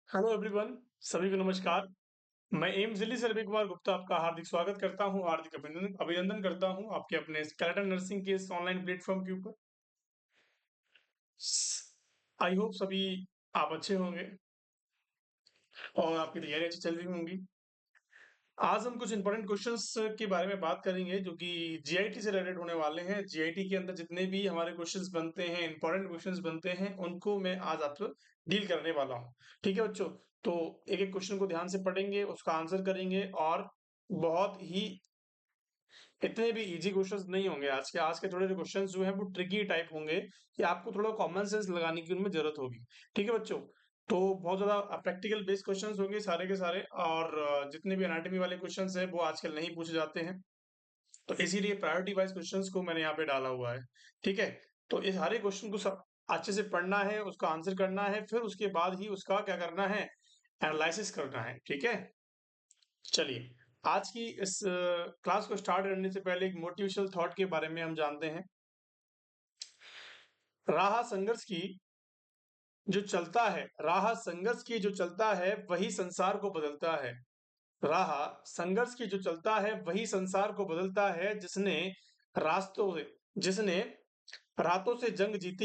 Hello everyone, सभी को नमस्कार। मैं एम्स दिल्ली से रवि कुमार गुप्ता आपका हार्दिक स्वागत करता हूं, हार्दिक अभिनंदन अभिनंदन करता हूं आपके अपने स्केलेटन नर्सिंग के इस ऑनलाइन प्लेटफॉर्म के ऊपर। आई होप सभी आप अच्छे होंगे और आपकी तैयारी अच्छी चल रही होंगी। आज हम कुछ इंपॉर्टेंट क्वेश्चंस के बारे में बात करेंगे जो कि जीआईटी से रिलेटेड होने वाले हैं। जीआईटी के अंदर जितने भी हमारे क्वेश्चंस बनते हैं, इंपॉर्टेंट क्वेश्चंस बनते हैं, उनको मैं आज आपसे डील करने वाला हूँ। ठीक है बच्चों, तो एक एक क्वेश्चन को ध्यान से पढ़ेंगे, उसका आंसर करेंगे और बहुत ही इतने भी इजी क्वेश्चंस नहीं होंगे आज के थोड़े क्वेश्चंस जो हैं वो ट्रिकी टाइप होंगे कि आपको थोड़ा कॉमन सेंस लगाने की उनमें जरूरत होगी। ठीक है बच्चों, तो बहुत ज्यादा प्रैक्टिकल बेस्ड क्वेश्चंस होंगे सारे के सारे, और जितने भी एनाटॉमी वाले क्वेश्चंस हैं वो आजकल नहीं पूछे जाते हैं, तो इसीलिए प्रायोरिटी वाइज क्वेश्चंस को मैंने यहाँ पे डाला हुआ है। ठीक है, तो इस सारे क्वेश्चन को सब अच्छे से पढ़ना है, उसका आंसर करना है, फिर उसके बाद ही उसका क्या करना है, एनालिसिस करना है। ठीक है, चलिए आज की इस क्लास को स्टार्ट करने से पहले एक मोटिवेशनल थॉट के बारे में हम जानते हैं। राह संघर्ष की राह संघर्ष की जो चलता है वही संसार को बदलता है। राह संघर्ष की जो चलता है वही संसार को बदलता है। रास्तों से जिसने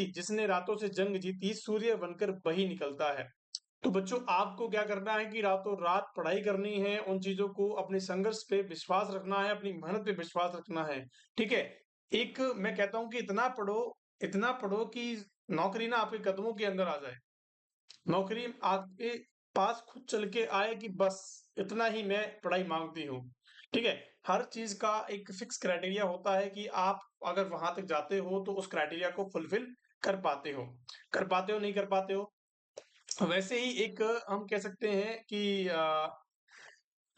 जिसने रातों से जंग जीती, सूर्य बनकर वही निकलता है। तो बच्चों, आपको क्या करना है कि रातों रात पढ़ाई करनी है, उन चीजों को, अपने संघर्ष पे विश्वास रखना है, अपनी मेहनत पे विश्वास रखना है। ठीक है, एक मैं कहता हूं कि इतना पढ़ो कि नौकरी ना आपके कदमों के अंदर आ जाए, नौकरी आपके पास खुद चल के आए कि बस इतना ही मैं पढ़ाई मांगती हूँ। ठीक है, हर चीज का एक फिक्स क्राइटेरिया होता है कि आप अगर वहां तक जाते हो तो उस क्राइटेरिया को फुलफिल कर पाते हो नहीं कर पाते हो। वैसे ही एक हम कह सकते हैं कि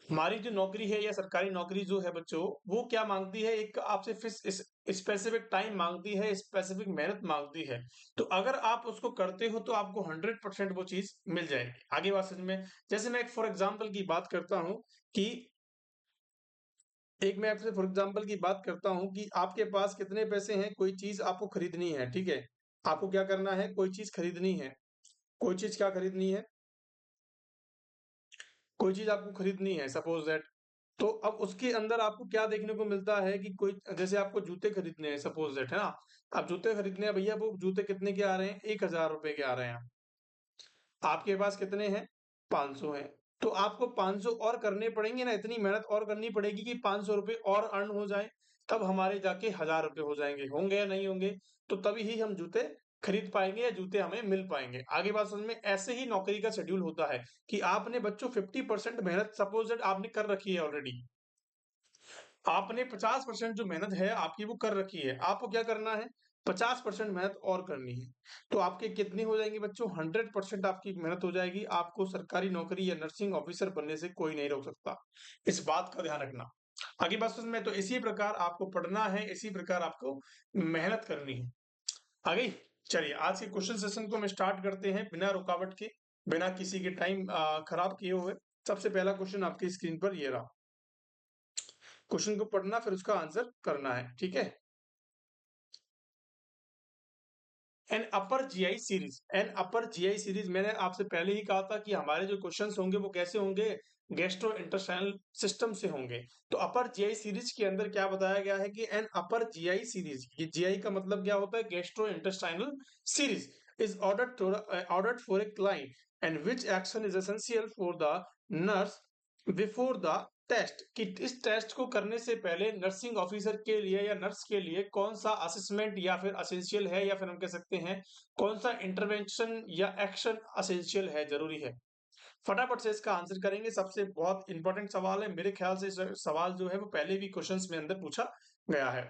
हमारी जो नौकरी है या सरकारी नौकरी जो है बच्चों, वो क्या मांगती है, एक आपसे फिक्स स्पेसिफिक टाइम मांगती है, स्पेसिफिक मेहनत मांगती है। तो अगर आप उसको करते हो तो आपको 100% वो चीज मिल जाएगी। आगे बात समझ में, जैसे मैं एक फॉर एग्जाम्पल की बात करता हूँ कि एक मैं आपसे फॉर एग्जाम्पल की बात करता हूँ कि आपके पास कितने पैसे हैं, कोई चीज आपको खरीदनी है। ठीक है, आपको क्या करना है, कोई चीज खरीदनी है, कोई चीज क्या खरीदनी है, कोई चीज आपको खरीदनी है, सपोज दैट। तो अब उसके अंदर आपको क्या देखने को मिलता है कि कोई, जैसे आपको जूते खरीदने हैं, सपोज दैट, है ना। आप जूते खरीदने हैं भैया, वो जूते कितने के आ रहे हैं, 1,000 रुपए के आ रहे हैं। आपके पास कितने हैं, 500 हैं। तो आपको 500 और करने पड़ेंगे ना, इतनी मेहनत और करनी पड़ेगी कि 500 रुपए और अर्न हो जाए, तब हमारे जाके 1,000 रुपए हो जाएंगे, होंगे या नहीं होंगे। तो तभी ही हम जूते खरीद पाएंगे या जूते हमें मिल पाएंगे। आगे बात समझ में, ऐसे ही नौकरी का शेड्यूल होता है कि आपने बच्चों 50% मेहनत सपोज दैट आपने कर रखी है ऑलरेडी, आपने 50% जो मेहनत है आपकी वो कर रखी है, आपको क्या करना है, 50% मेहनत और करनी है। तो आपके कितनी हो जाएंगी बच्चों, 100% आपकी मेहनत हो जाएगी। आपको सरकारी नौकरी या नर्सिंग ऑफिसर बनने से कोई नहीं रोक सकता, इस बात का ध्यान रखना। आगे बात समझ में, तो इसी प्रकार आपको पढ़ना है, इसी प्रकार आपको मेहनत करनी है। आगे चलिए आज के क्वेश्चन सेशन को हम स्टार्ट करते हैं बिना रुकावट के, बिना किसी के टाइम खराब किए हुए। सबसे पहला क्वेश्चन आपकी स्क्रीन पर ये रहा, क्वेश्चन को पढ़ना फिर उसका आंसर करना है। ठीक है, एन अपर जीआई सीरीज, मैंने आपसे पहले ही कहा था कि हमारे जो क्वेश्चंस होंगे वो कैसे होंगे, गैस्ट्रो इंटेस्टाइनल सिस्टम से होंगे। तो अपर जीआई सीरीज के अंदर क्या बताया गया है कि एन अपर जीआई सीरीज, ये जीआई का मतलब क्या होता है, gastro intestinal series is ordered for a client and which action is essential for the nurse before the test, कि इस टेस्ट को करने से पहले नर्सिंग ऑफिसर के लिए या नर्स के लिए कौन सा असेसमेंट या फिर असेंशियल है, या फिर हम कह सकते हैं कौन सा इंटरवेंशन या एक्शन असेंशियल है, जरूरी है। फटाफट से इसका आंसर करेंगे। सबसे बहुत इंपॉर्टेंट सवाल है, मेरे ख्याल से सवाल जो है वो पहले भी क्वेश्चंस में अंदर पूछा गया है।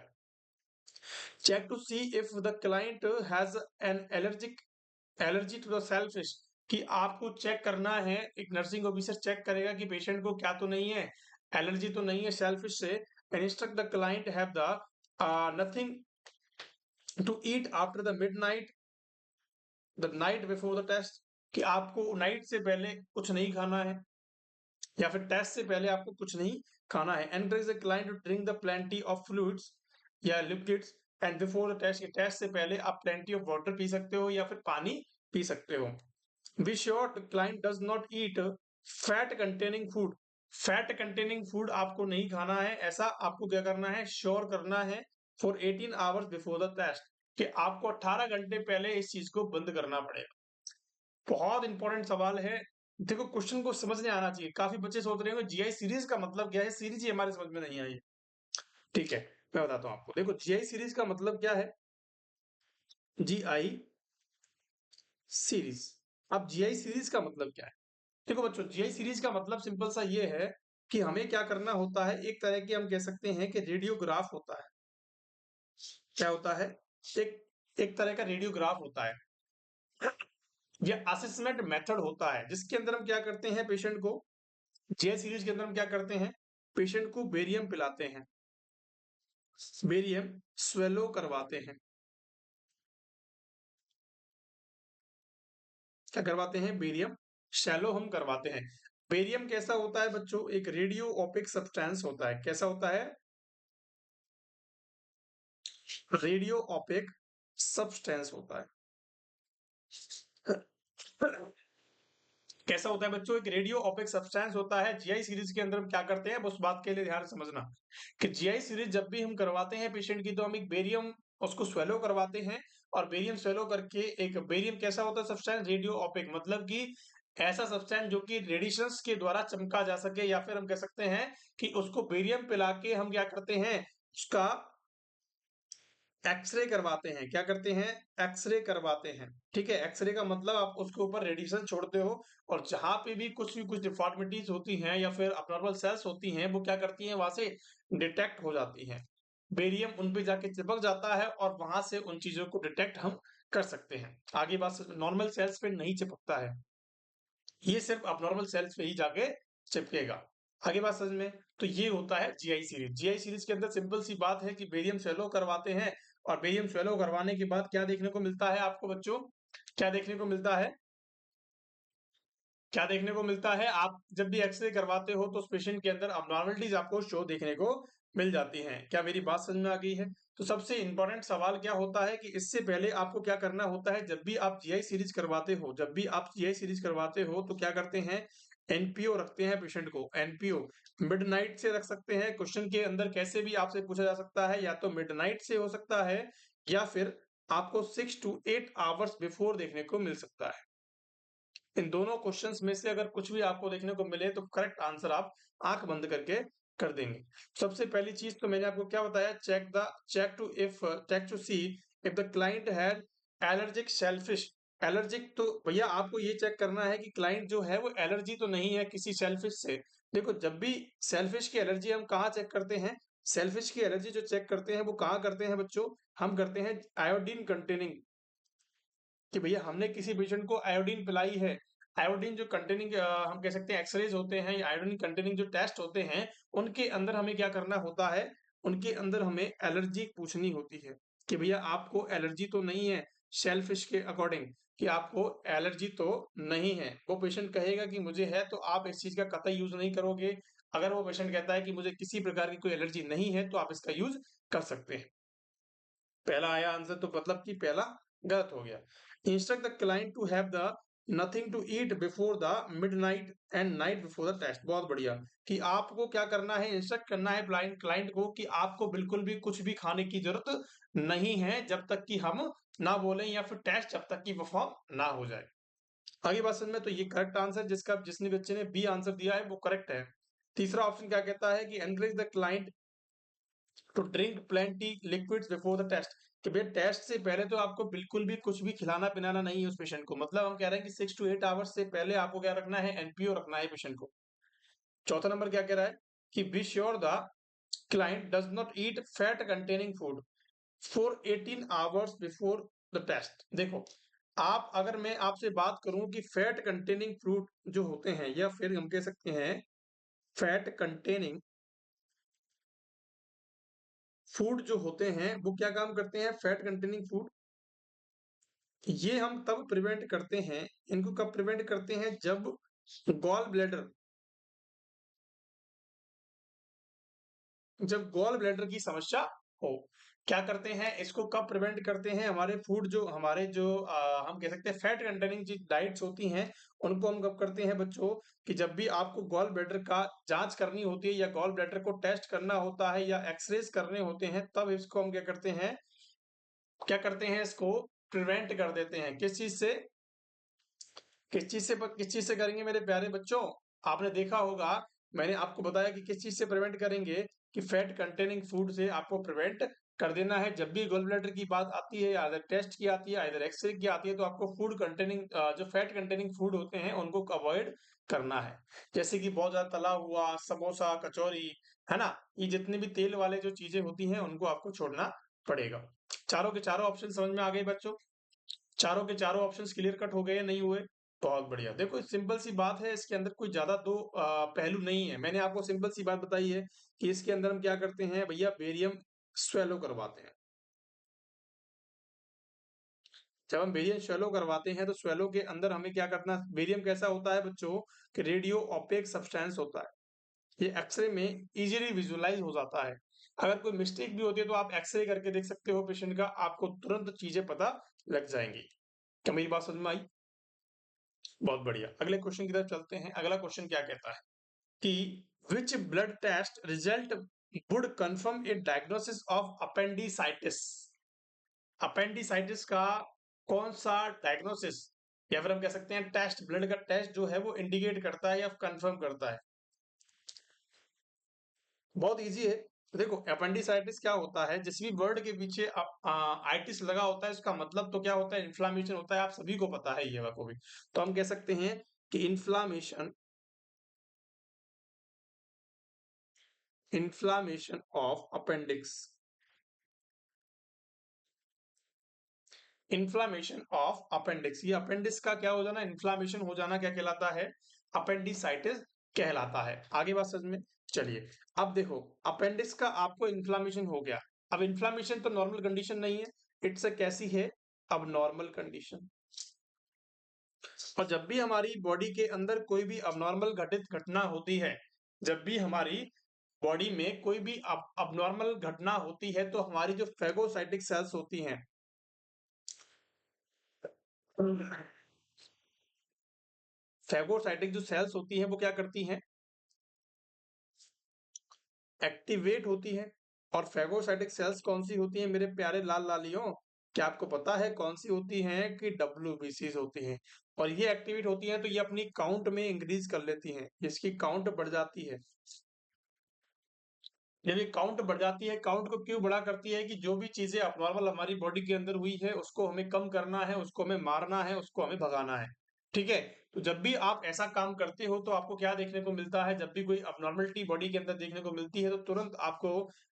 Check to see if the client has an allergy to the selfish, कि आपको चेक करना है, एक नर्सिंग ऑफिसर चेक करेगा कि पेशेंट को क्या तो नहीं है, एलर्जी तो नहीं है सेल्फिश से। And instruct the client have the nothing to eat after the midnight, the night before the test, कि आपको नाइट से पहले कुछ नहीं खाना है या फिर टेस्ट से पहले आपको कुछ नहीं खाना है। Encourage the client to drink the plenty of fluids या liquids and before the test, test से पहले आप प्लेंटी ऑफ वाटर पी सकते हो या फिर पानी पी सकते हो। Be sure client does not eat fat containing food. Fat containing food आपको नहीं खाना है, ऐसा आपको क्या करना है, श्योर करना है for 18 hours before the test, कि आपको 18 घंटे पहले इस चीज को बंद करना पड़ेगा। बहुत इंपॉर्टेंट सवाल है। देखो क्वेश्चन को समझने आना चाहिए। काफी बच्चे सोच रहे होंगे जीआई सीरीज का मतलब क्या है, सीरीज ही हमारे समझ में नहीं आई है। ठीक है, मैं बताता हूँ आपको। देखो जीआई सीरीज का मतलब क्या है, जीआई सीरीज। अब जीआई सीरीज का मतलब क्या है? देखो बच्चों, जीआई सीरीज का मतलब सिंपल सा ये है कि हमें क्या करना होता है, एक तरह की हम कह सकते हैं कि रेडियोग्राफ होता है। क्या होता है? एक एक तरह का रेडियोग्राफ होता है या असेसमेंट मेथड होता है, जिसके अंदर हम क्या करते हैं, पेशेंट को, जीआई सीरीज के अंदर हम क्या करते हैं, पेशेंट को बेरियम पिलाते हैं, बेरियम स्वेलो करवाते हैं। क्या करवाते हैं? बेरियम शैलो हम करवाते हैं। बेरियम कैसा होता है बच्चों? एक रेडियो ओपिक सब्सटेंस होता है। कैसा होता है? रेडियो ओपिक सब्सटेंस होता है। कैसा होता है बच्चों? एक रेडियो ओपिक सब्सटेंस होता है। जीआई सीरीज के अंदर हम क्या करते हैं, उस बात के लिए ध्यान समझना कि जीआई सीरीज जब भी हम करवाते हैं पेशेंट की, तो हम एक बेरियम उसको स्वेलो करवाते हैं। और बेरियम स्वेलो करके, एक बेरियम कैसा होता है सब्सटेंस? रेडियो ओपिक, मतलब कि ऐसा सब्सटेंस जो कि रेडिएशंस के द्वारा चमका जा सके, या फिर हम कह सकते हैं कि उसको बेरियम पिला के हम क्या करते हैं, उसका एक्सरे करवाते हैं। क्या करते हैं? एक्सरे करवाते हैं। ठीक है, एक्सरे का मतलब आप उसके ऊपर रेडिएशन छोड़ते हो, और जहां पे भी कुछ डिफॉर्मिटीज होती हैं या फिर अबनॉर्मल सेल्स होती हैं, वो क्या करती हैं, वहां से डिटेक्ट हो जाती हैं। बेरियम उन पे जाके चिपक जाता है और वहां से उन चीजों को डिटेक्ट हम कर सकते हैं। आगे बात, नॉर्मल सेल्स पे नहीं चिपकता है, ये सिर्फ अबनॉर्मल सेल्स पे ही जाके चिपकेगा। आगे बात समझ में? तो ये होता है जीआई सीरीज। जीआई सीरीज के अंदर सिंपल सी बात है कि बेरियम स्वेलो करवाते हैं, और बेरियम स्वेलो करवाने के बाद क्या देखने को मिलता है आपको बच्चों? क्या देखने को मिलता है? क्या देखने को मिलता है? आप जब भी एक्सरे करवाते हो तो उस पेशेंट के अंदर अबनॉर्मलिटीज आपको शो देखने को मिल जाती हैं। क्या मेरी बात समझ में आ गई है? तो सबसे इंपॉर्टेंट सवाल क्या होता है कि इससे पहले आपको क्या करना होता है, जब भी आप जीआई सीरीज करवाते हो, जब भी आप जीआई सीरीज करवाते हो तो क्या करते हैं, एनपीओ रखते हैं पेशेंट को। एनपीओ मिडनाइट से रख सकते हैं। क्वेश्चन के अंदर कैसे भी आपसे पूछा जा सकता है, या तो मिडनाइट से हो सकता है, या फिर आपको 6 to 8 आवर्स बिफोर देखने को मिल सकता है। इन दोनों क्वेश्चंस में से अगर कुछ भी आपको देखने को मिले तो करेक्ट आंसर आप आंख बंद करके कर देंगे। सबसे पहली चीज तो मैंने आपको क्या बताया, check to see if the client had allergic shellfish. Allergic, तो भैया आपको ये चेक करना है कि क्लाइंट जो है वो एलर्जी तो नहीं है किसी शेलफिश से। देखो जब भी सेलफिश की एलर्जी हम कहाँ चेक करते हैं, सेलफिश की एलर्जी जो चेक करते हैं वो कहाँ करते हैं बच्चों, हम करते हैं आयोडीन कंटेनिंग, कि भैया हमने किसी पेशेंट को आयोडीन पिलाई है। आयोडीन जो कंटेनिंग हम कह सकते हैं एक्सरेज होते हैं, या आयोडीन कंटेनिंग जो टेस्ट होते हैं, उनके अंदर हमें क्या करना होता है, उनके अंदर हमें एलर्जी पूछनी होती है कि भैया आपको एलर्जी तो नहीं है शेलफिश के अकॉर्डिंग, कि आपको एलर्जी तो नहीं है। वो पेशेंट कहेगा कि मुझे है, तो आप इस चीज का कतई यूज नहीं करोगे। अगर वो पेशेंट कहता है कि मुझे किसी प्रकार की कोई एलर्जी नहीं है, तो आप इसका यूज कर सकते हैं। पहला आया आंसर, तो मतलब कि पहला गलत हो गया। Instruct the client to have the nothing to eat before the midnight and night before the test. बहुत बढ़िया, कि आपको क्या करना है, इंस्ट्रक्ट करना है ब्लाइंड क्लाइंट को कि आपको बिल्कुल भी कुछ भी खाने की जरूरत नहीं है जब तक कि हम ना बोलें, या फिर टेस्ट जब तक कि परफॉर्म ना हो जाए। आगे बात समझ में? तो ये करेक्ट आंसर, जिसका जिसने बच्चे ने बी आंसर दिया है वो करेक्ट है। तीसरा ऑप्शन क्या कहता है कि encourage the client to drink plenty liquids before the test, कि भैया टेस्ट से पहले तो आपको बिल्कुल भी कुछ भी खिलाना पिलाना नहीं है उस पेशेंट को। मतलब हम कह रहे हैं कि 6 to 8 आवर्स से पहले आपको क्या रखना है, एनपीओ रखना है पेशेंट को। चौथा नंबर क्या कह रहा है कि be sure the client does not eat fat containing food for 18 hours before the test. देखो, आप, अगर मैं आपसे बात करूं कि फैट कंटेनिंग फ्रूट जो होते हैं, या फिर हम कह सकते हैं फैट कंटेनिंग फूड जो होते हैं, वो क्या काम करते हैं, फैट कंटेनिंग फूड, ये हम तब प्रिवेंट करते हैं, इनको कब प्रिवेंट करते हैं, जब गॉल ब्लैडर, जब गॉल ब्लैडर की समस्या हो। क्या करते हैं, इसको कब प्रिवेंट करते हैं, हमारे फूड जो हमारे जो हम कह सकते हैं फैट कंटेनिंग डाइट्स होती हैं, उनको हम कब करते हैं बच्चों, कि जब भी आपको गॉल ब्लैडर का जांच करनी होती है या गॉल ब्लैडर को टेस्ट करना होता है या एक्सरेज करने होते हैं, तब इसको हम क्या करते हैं इसको प्रिवेंट कर देते हैं। किस चीज से करेंगे मेरे प्यारे बच्चों, आपने देखा होगा, मैंने आपको बताया कि किस चीज से प्रिवेंट करेंगे, कि फैट कंटेनिंग फूड से आपको प्रिवेंट कर देना है। जब भी गॉल ब्लैडर की बात आती है, या टेस्ट की आती है, एक्सरे की आती है, तो आपको फूड कंटेनिंग जो फैट कंटेनिंग फूड होते हैं उनको अवॉइड करना है। जैसे कि बहुत ज्यादा तला हुआ, समोसा, कचौरी, है ना, ये जितने भी तेल वाले जो चीजें होती हैं उनको आपको छोड़ना पड़ेगा। चारों के चारों ऑप्शन समझ में आ गए बच्चों? चारों के चारों ऑप्शंस क्लियर कट हो गए या नहीं हुए? बहुत बढ़िया। देखो सिंपल सी बात है, इसके अंदर कोई ज्यादा दो पहलू नहीं है। मैंने आपको सिंपल सी बात बताई है कि इसके अंदर हम क्या करते हैं भैया, बेरियम स्वेलो करवाते हैं। जब हम बेरियम स्वेलो करवाते हैं तो स्वेलो के अंदर हमें क्या करना, बेरियम कैसा होता है बच्चों, कि रेडियो ओपेक सब्सटेंस होता है। ये एक्सरे में इजीली विजुअलाइज हो जाता है। अगर कोई मिस्टेक भी होती है तो आप एक्सरे करके देख सकते हो पेशेंट का, आपको तुरंत चीजें पता लग जाएंगी। क्या मेरी बात समझ में आई? बहुत बढ़िया। अगले क्वेश्चन की तरफ चलते हैं। अगला क्वेश्चन क्या कहता है कि which blood test result would confirm a diagnosis of appendicitis? Appendicitis का कौन सा डायग्नोसिस, या फिर हम कह सकते हैं टेस्ट, ब्लड का टेस्ट जो है वो इंडिकेट करता है या कंफर्म करता है? बहुत इजी है। देखो अपेंडिसाइटिस क्या होता है, जिस भी वर्ड के पीछे आइटिस लगा होता है उसका मतलब तो क्या होता है, इन्फ्लामेशन होता है। आप सभी को पता है ये को भी। तो हम कह सकते हैं कि inflammation of appendix, inflammation of appendix, ये अपेंडिक्स का क्या हो जाना, इन्फ्लामेशन हो जाना, क्या कहलाता है, अपेंडिसाइटिस कहलाता है। आगे बात समझ में। चलिए अब देखो, अपेंडिक्स का आपको इन्फ्लामेशन हो गया। अब इन्फ्लामेशन तो नॉर्मल कंडीशन नहीं है, इट्स अ कैसी है, अब नॉर्मल कंडीशन। और जब भी हमारी बॉडी के अंदर कोई भी अबनॉर्मल घटित घटना होती है, जब भी हमारी बॉडी में कोई भी अबनॉर्मल घटना होती है, तो हमारी जो फेगोसाइटिक सेल्स होती हैं, फेगोसाइटिक जो सेल्स होती हैं वो क्या करती हैं, एक्टिवेट होती हैं। और फेगोसाइटिक सेल्स कौन सी होती हैं मेरे प्यारे लाल लालियों, क्या आपको पता है कौन सी होती हैं? कि डब्ल्यूबीसीज होती हैं। और ये एक्टिवेट होती हैं तो ये अपनी काउंट में इंक्रीज कर लेती हैं, इसकी काउंट बढ़ जाती है। जब ये काउंट बढ़ जाती है, काउंट को क्यों बड़ा करती है, कि जो भी चीजें अबनॉर्मल हमारी बॉडी के अंदर हुई है उसको हमें कम करना है, उसको हमें मारना है, उसको हमें भगाना है। ठीक है, तो जब भी आप ऐसा काम करते हो तो आपको क्या देखने को मिलता है, जब भी कोई अबनॉर्मलिटी बॉडी के अंदर देखने को मिलती है तो तुरंत आपको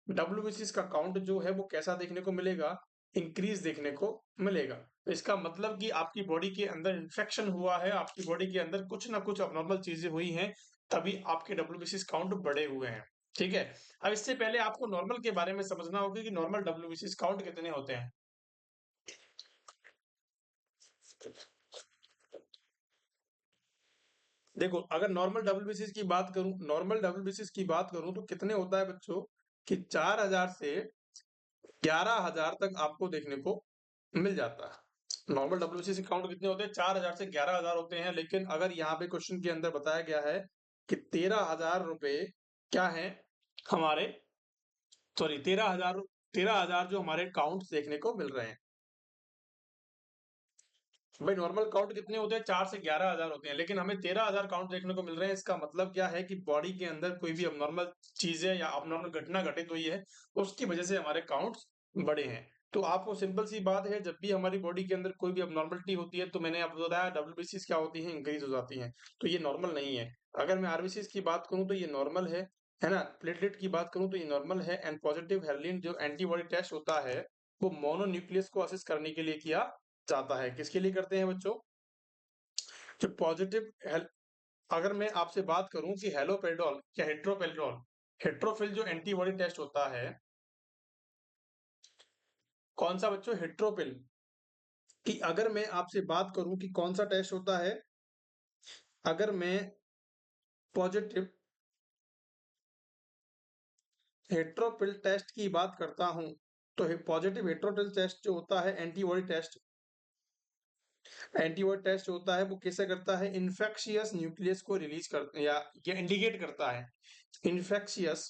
डब्ल्यूबीसीज का काउंट जो है वो कैसा देखने को मिलेगा, इंक्रीज देखने को मिलेगा। तो इसका मतलब कि आपकी बॉडी के अंदर इन्फेक्शन हुआ है, आपकी बॉडी के अंदर कुछ ना कुछ अबनॉर्मल चीजें हुई हैं, तभी आपके डब्ल्यूबीसीज काउंट बढ़े हुए हैं। ठीक है, अब इससे पहले आपको नॉर्मल के बारे में समझना होगा कि नॉर्मल डब्ल्यूबीसीज काउंट कितने होते हैं। देखो अगर नॉर्मल डब्ल्यूबीसीज की बात करूं तो कितने होता है बच्चों, कि 4000 से 11000 तक आपको देखने को मिल जाता है। नॉर्मल डब्ल्यूबीसीज काउंट कितने होते हैं, 4000 से 11000 होते हैं। लेकिन अगर यहाँ पे क्वेश्चन के अंदर बताया गया है कि 13,000 रुपए क्या है हमारे, सॉरी 13,000 जो हमारे काउंट देखने को मिल रहे हैं। भाई नॉर्मल काउंट कितने होते हैं, 4 से 11,000 होते हैं, लेकिन हमें 13,000 काउंट देखने को मिल रहे हैं। इसका मतलब क्या है कि बॉडी के अंदर कोई भी अबनॉर्मल चीजें या अबनॉर्मल घटना घटित हुई है, उसकी वजह से हमारे काउंट्स बड़े हैं। तो आपको सिंपल सी बात है, जब भी हमारी बॉडी के अंदर कोई भी अबनॉर्मलिटी होती है तो मैंने आपको बताया डब्ल्यूबीसीज क्या होती है, इंक्रीज हो जाती है। तो ये नॉर्मल नहीं है। अगर मैं आरबीसीज की बात करूं तो ये नॉर्मल है ना। प्लेटलेट की बात करूं तो ये नॉर्मल है। एंड पॉजिटिव हेर्लिन जो एंटीबॉडी टेस्ट होता है वो मोनोन्यूक्लियस को असेस करने के लिए किया जाता है। किसके लिए करते हैं बच्चों, जो अगर मैं आपसे बात करूं कि हेलोपेरिडोल या हेट्रोपेरिडोल, हेट्रोफिल जो एंटीबॉडी टेस्ट होता है, कौन सा बच्चों, हेट्रोपिल, कि अगर मैं आपसे बात करूं कि कौन सा टेस्ट होता है, अगर मैं पॉजिटिव हेट्रोपिल टेस्ट की बात करता हूं, तो पॉजिटिव हेटेरोटेल टेस्ट जो होता है, एंटीबॉडी टेस्ट होता है, वो कैसे करता है, इन्फेक्शियस न्यूक्लियस को रिलीज कर या इंडिकेट करता है। इन्फेक्शियस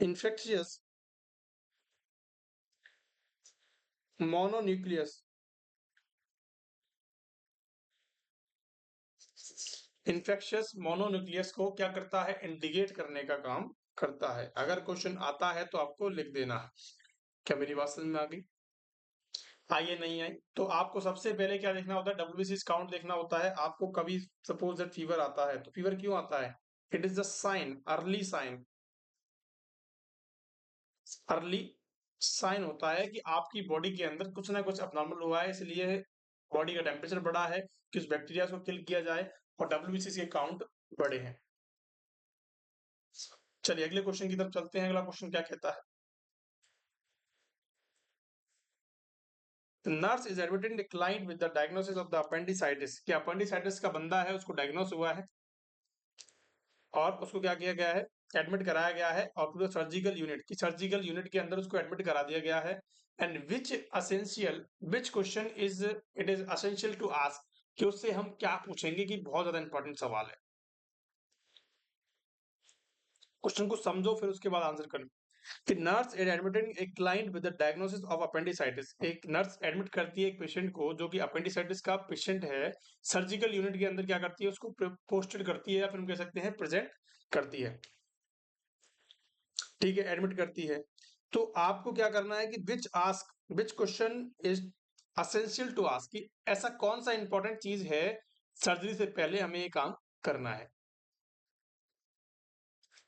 इन्फेक्शियस मोनोन्यूक्लियस इन्फेक्शियस मोनोन्यूक्लियस को क्या करता है, इंडिकेट करने का काम करता है। अगर क्वेश्चन आता है तो आपको लिख देना है। क्या मेरी बात समझ में आ गई? आइए नहीं आई तो आपको सबसे पहले क्या देखना होता है, डब्ल्यूबीसी काउंट देखना होता है। आपको कभी सपोज दैट फीवर आता है, तो फीवर क्यों आता है, it is the sign, early sign होता है कि आपकी बॉडी के अंदर कुछ ना कुछ अबनॉर्मल हुआ है, इसलिए बॉडी का टेम्परेचर बढ़ा है कि उस बैक्टीरिया को किल किया जाए और डब्ल्यूबीसी के काउंट बढ़े हैं। चलिए अगले क्वेश्चन की तरफ चलते हैं। अगला क्वेश्चन क्या कहता है, nurse is admitting the client with the diagnosis of the appendicitis. कि अपेंडिसाइटिस का बंदा है, उसको डायग्नोस हुआ है और उसको क्या किया गया है, एडमिट कराया गया है और पूरा सर्जिकल यूनिट की सर्जिकल यूनिट के अंदर उसको एडमिट करा दिया गया है। And which question is it is essential to ask, कि उससे हम क्या पूछेंगे, कि बहुत ज्यादा इंपॉर्टेंट सवाल है। क्वेश्चन को समझो फिर उसके बाद आंसर करो। कि nurse is admitting a client with the diagnosis of appendicitis. एक नर्स एडमिट करती है एक पेशेंट को जो कि अपेंडिसाइटिस का पेशेंट है, सर्जिकल यूनिट के अंदर क्या करती है, उसको पोस्टेड करती है या फिर हम कह सकते हैं प्रेजेंट करती है। ठीक है, एडमिट करती है। तो आपको क्या करना है कि which question is essential to ask, कि ऐसा कौन सा इंपॉर्टेंट चीज है सर्जरी से पहले हमें ये काम करना है।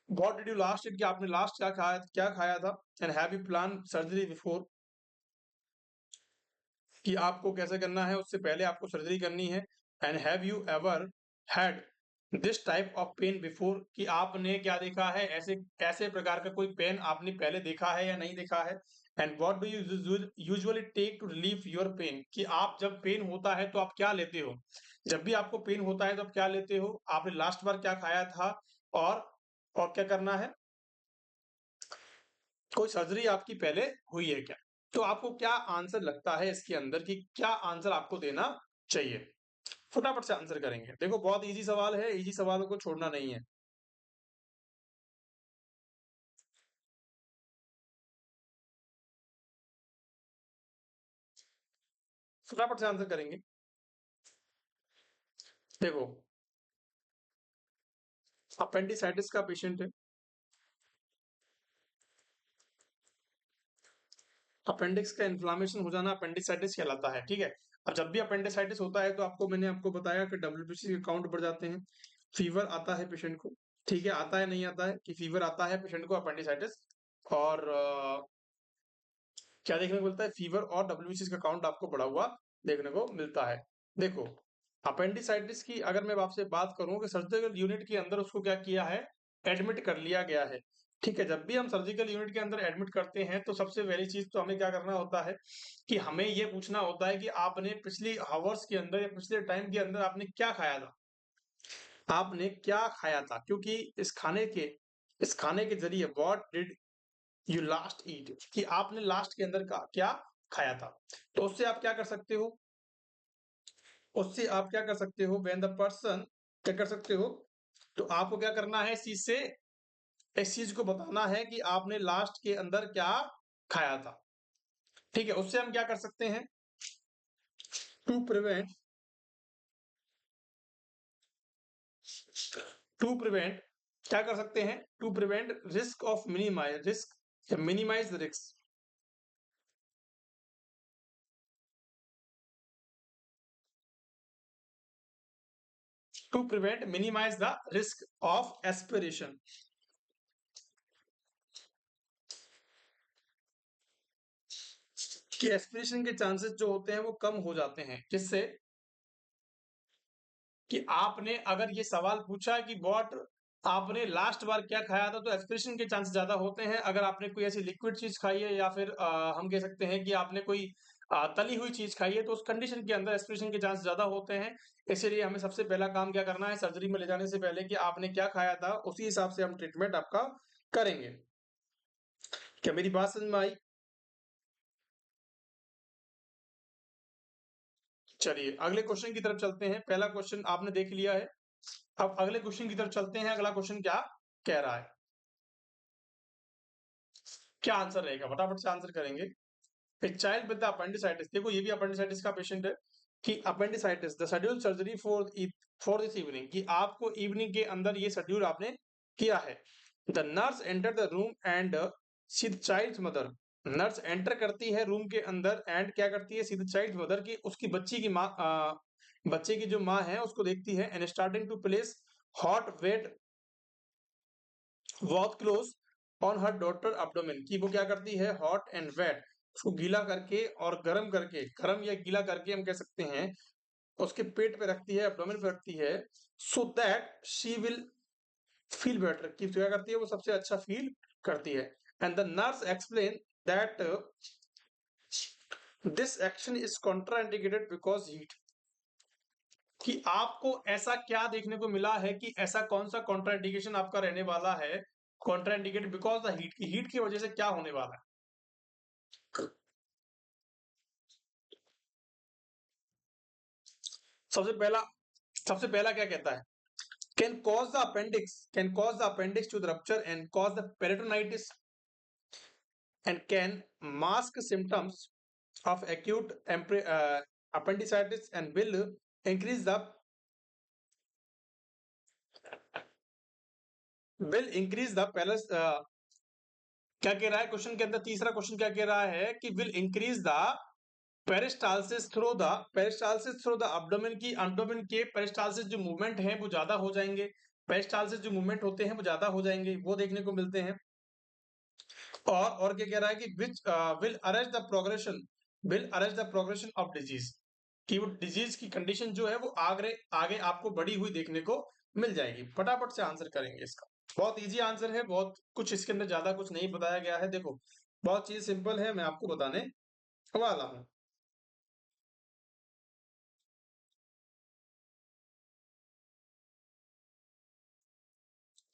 व्हाट डिड यू लास्ट ईट, कि आपने लास्ट क्या खाया था। And have you plan surgery before, कि आपको कैसे करना है, उससे पहले आपको सर्जरी करनी है। And have you ever had this type of pain before, कि आपने क्या देखा है, ऐसे ऐसे प्रकार का कोई पेन आपने पहले देखा है या नहीं देखा है। And what do you usually take to relieve your pain, कि आप जब पेन होता है तो आप क्या लेते हो, जब भी आपको पेन होता है तो आप क्या लेते हो, आपने लास्ट बार क्या खाया था, और और क्या करना है, कोई सर्जरी आपकी पहले हुई है क्या। तो आपको क्या आंसर लगता है इसके अंदर, कि क्या आंसर आपको देना चाहिए। फटाफट से आंसर करेंगे। देखो बहुत इजी सवाल है, इजी सवालों को छोड़ना नहीं है। फटाफट से आंसर करेंगे। देखो अपेंडिसाइटिस का पेशेंट है, अपेंडिक्स का इन्फ्लामेशन हो जाना अपेंडिसाइटिस कहलाता है। ठीक है, अब जब भी अपेंडिसाइटिस होता है तो मैंने आपको बताया कि डब्ल्यूबीसी के काउंट बढ़ जाते हैं, फीवर आता है पेशेंट को। ठीक है, आता है नहीं आता है, कि फीवर आता है पेशेंट को अपेंडिसाइटिस, और क्या देखने को मिलता है, फीवर और डब्ल्यूबीसी का काउंट आपको बढ़ा हुआ देखने को मिलता है। देखो अपेंडिसाइटिस की अगर मैं आपसे बात करूं कि सर्जिकल यूनिट के अंदर उसको क्या किया है, एडमिट कर लिया गया है। ठीक है, जब भी हम सर्जिकल यूनिट के अंदर एडमिट करते हैं तो सबसे पहली चीज तो हमें क्या करना होता है, कि हमें ये पूछना होता है कि आपने पिछली हावर्स के अंदर या पिछले टाइम के अंदर आपने क्या खाया था, आपने क्या खाया था, क्योंकि इस खाने के जरिए व्हाट डिड यू लास्ट ईट, कि आपने लास्ट के अंदर का क्या खाया था। तो उससे आप क्या कर सकते हो, व्हेन द पर्सन, क्या कर सकते हो, तो आपको क्या करना है, इस चीज को बताना है कि आपने लास्ट के अंदर क्या खाया था। ठीक है, उससे हम क्या कर सकते हैं, टू प्रिवेंट टू प्रिवेंट, क्या कर सकते हैं, to prevent risk of minimize the risk, to prevent minimize the risk of aspiration, कि एस्पिरेशन के चांसेस जो होते हैं वो कम हो जाते हैं। किससे, कि आपने अगर ये सवाल पूछा कि व्हाट, आपने लास्ट बार क्या खाया था, तो एस्पिरेशन के चांसेस ज्यादा होते हैं। अगर आपने कोई ऐसी लिक्विड चीज खाई है या फिर हम कह सकते हैं कि आपने कोई तली हुई चीज खाई है, तो उस कंडीशन के अंदर एस्पिरेशन के चांस ज्यादा होते हैं। इसीलिए हमें सबसे पहला काम क्या करना है, सर्जरी में ले जाने से पहले कि आपने क्या खाया था, उसी हिसाब से हम ट्रीटमेंट आपका करेंगे। क्या मेरी बात समझ में आई? चलिए अगले क्वेश्चन की तरफ चलते हैं। पहला क्वेश्चन आपने देख लिया है। अब अगले क्वेश्चन की तरफ चलते हैं। अगला क्वेश्चन क्या कह रहा है, क्या आंसर रहेगा, फटाफट से आंसर करेंगे। A child with the appendicitis, देखो ये भी appendicitis का पेशेंट है कि appendicitis the scheduled surgery for this evening, कि आपको इवनिंग के अंदर ये शेड्यूल आपने किया है। The nurse entered the room and see the child's mother, nurse enter करती है रूम के अंदर एंड क्या करती है, सी द चाइल्ड मदर, की उसकी बच्ची की माँ बच्चे की जो माँ है उसको देखती है and starting to place hot wet वॉथ close on her daughter abdomen, की वो क्या करती है हॉट एंड वेट, उसको गीला करके और गर्म करके, गर्म या गीला करके हम कह सकते हैं, उसके पेट पे रखती है, एब्डोमेन पे रखती है, so that she will feel better, की क्या करती है वो सबसे अच्छा फील करती है। And the nurse explain that this action is contraindicated because heat, कि आपको ऐसा क्या देखने को मिला है, कि ऐसा कौन सा कॉन्ट्राइंडिकेशन आपका रहने वाला है, कॉन्ट्राइंडिकेटेड बिकॉज द हीट, की हीट की वजह से क्या होने वाला है। सबसे पहला सबसे पहला क्या कहता है, can cause the appendix two the rupture and cause the peritonitis and can mask symptoms of acute appendicitis and will increase the palace क्या कह रहा है क्वेश्चन के अंदर, तीसरा क्वेश्चन क्या कह रहा है कि will increase the peristalsis through the abdomen, की एब्डोमेन के पेरिस्टालसिस जो मूवमेंट है वो ज्यादा हो जाएंगे, पेरिस्टालसिस जो मूवमेंट होते हैं वो ज्यादा हो जाएंगे, वो देखने को मिलते हैं। और क्या कह रहा है कि which will arrest the progression of disease, कि वो डिजीज की कंडीशन जो है वो आगे आगे आपको बढ़ी हुई देखने को मिल जाएगी। फटाफट से आंसर करेंगे इसका। बहुत इजी आंसर है, बहुत कुछ इसके अंदर ज्यादा कुछ नहीं बताया गया है। देखो बहुत चीज सिंपल है, मैं आपको बताने वाला हूं।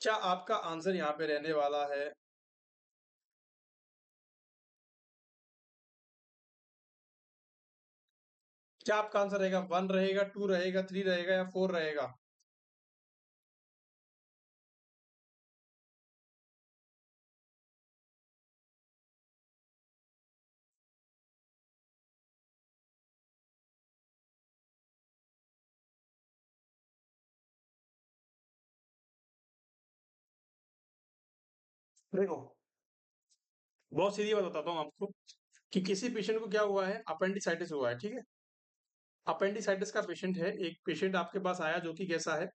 क्या आपका आंसर यहाँ पे रहने वाला है, क्या आपका आंसर रहेगा, 1 रहेगा, 2 रहेगा, 3 रहेगा या 4 रहेगा? देखो बहुत सीधी बात बताता हूँ आपको, कि किसी पेशेंट को क्या हुआ है, अपेंडिसाइटिस हुआ है, ठीक है। अपेंडिसाइटिस का पेशेंट है, एक पेशेंट आपके पास आया जो कि कैसा है,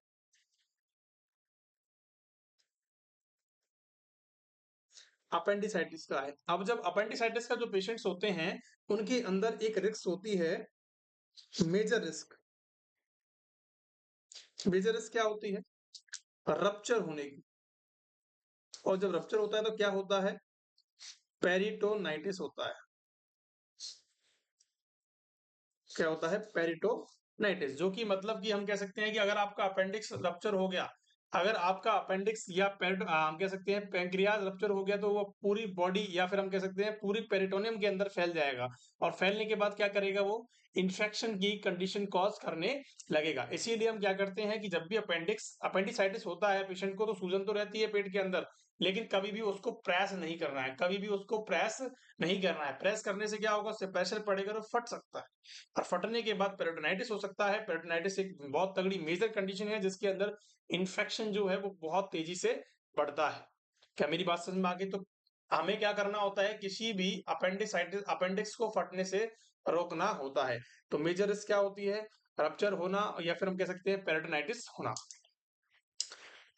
अपेंडिसाइटिस का है। अब जब अपेंडिसाइटिस का जो पेशेंट्स होते हैं उनके अंदर एक रिस्क होती है, मेजर रिस्क। मेजर रिस्क क्या होती है, रप्चर होने की। और जब रप्चर होता है तो क्या होता है, पेरिटोनाइटिस होता है। क्या होता है, पेरिटोनाइटिस, जो कि मतलब कि हम कह सकते हैं कि अगर आपका अपेंडिक्स रप्चर हो गया, अगर आपका अपेंडिक्स या हम कह सकते हैं पैंक्रियाज रप्चर हो गया, तो वो पूरी बॉडी या फिर हम कह सकते हैं पूरी पेरिटोनियम के अंदर फैल जाएगा, और फैलने के बाद क्या करेगा, वो इन्फेक्शन की कंडीशन कॉज करने लगेगा। इसीलिए हम क्या करते हैं कि जब भी अपेंडिसाइटिस होता है पेशेंट को, तो सूजन तो रहती है पेट के अंदर, लेकिन कभी भी उसको प्रेस नहीं करना है, कभी भी उसको प्रेस नहीं करना है। प्रेस करने से क्या होगा, उससे प्रेशर पड़ेगा तो फट सकता है, और फटने के बाद पेरिटोनाइटिस हो सकता है। पेरिटोनाइटिस एक बहुत तगड़ी मेजर कंडीशन है जिसके अंदर इन्फेक्शन जो है वो बहुत तेजी से बढ़ता है। क्या मेरी बात समझ में आ गई? तो हमें क्या करना होता है, किसी भी अपेंडिक्स को फटने से रोकना होता है। तो मेजर रिस्क क्या होती है, रप्चर होना या फिर हम कह सकते हैं पेरिटोनाइटिस होना।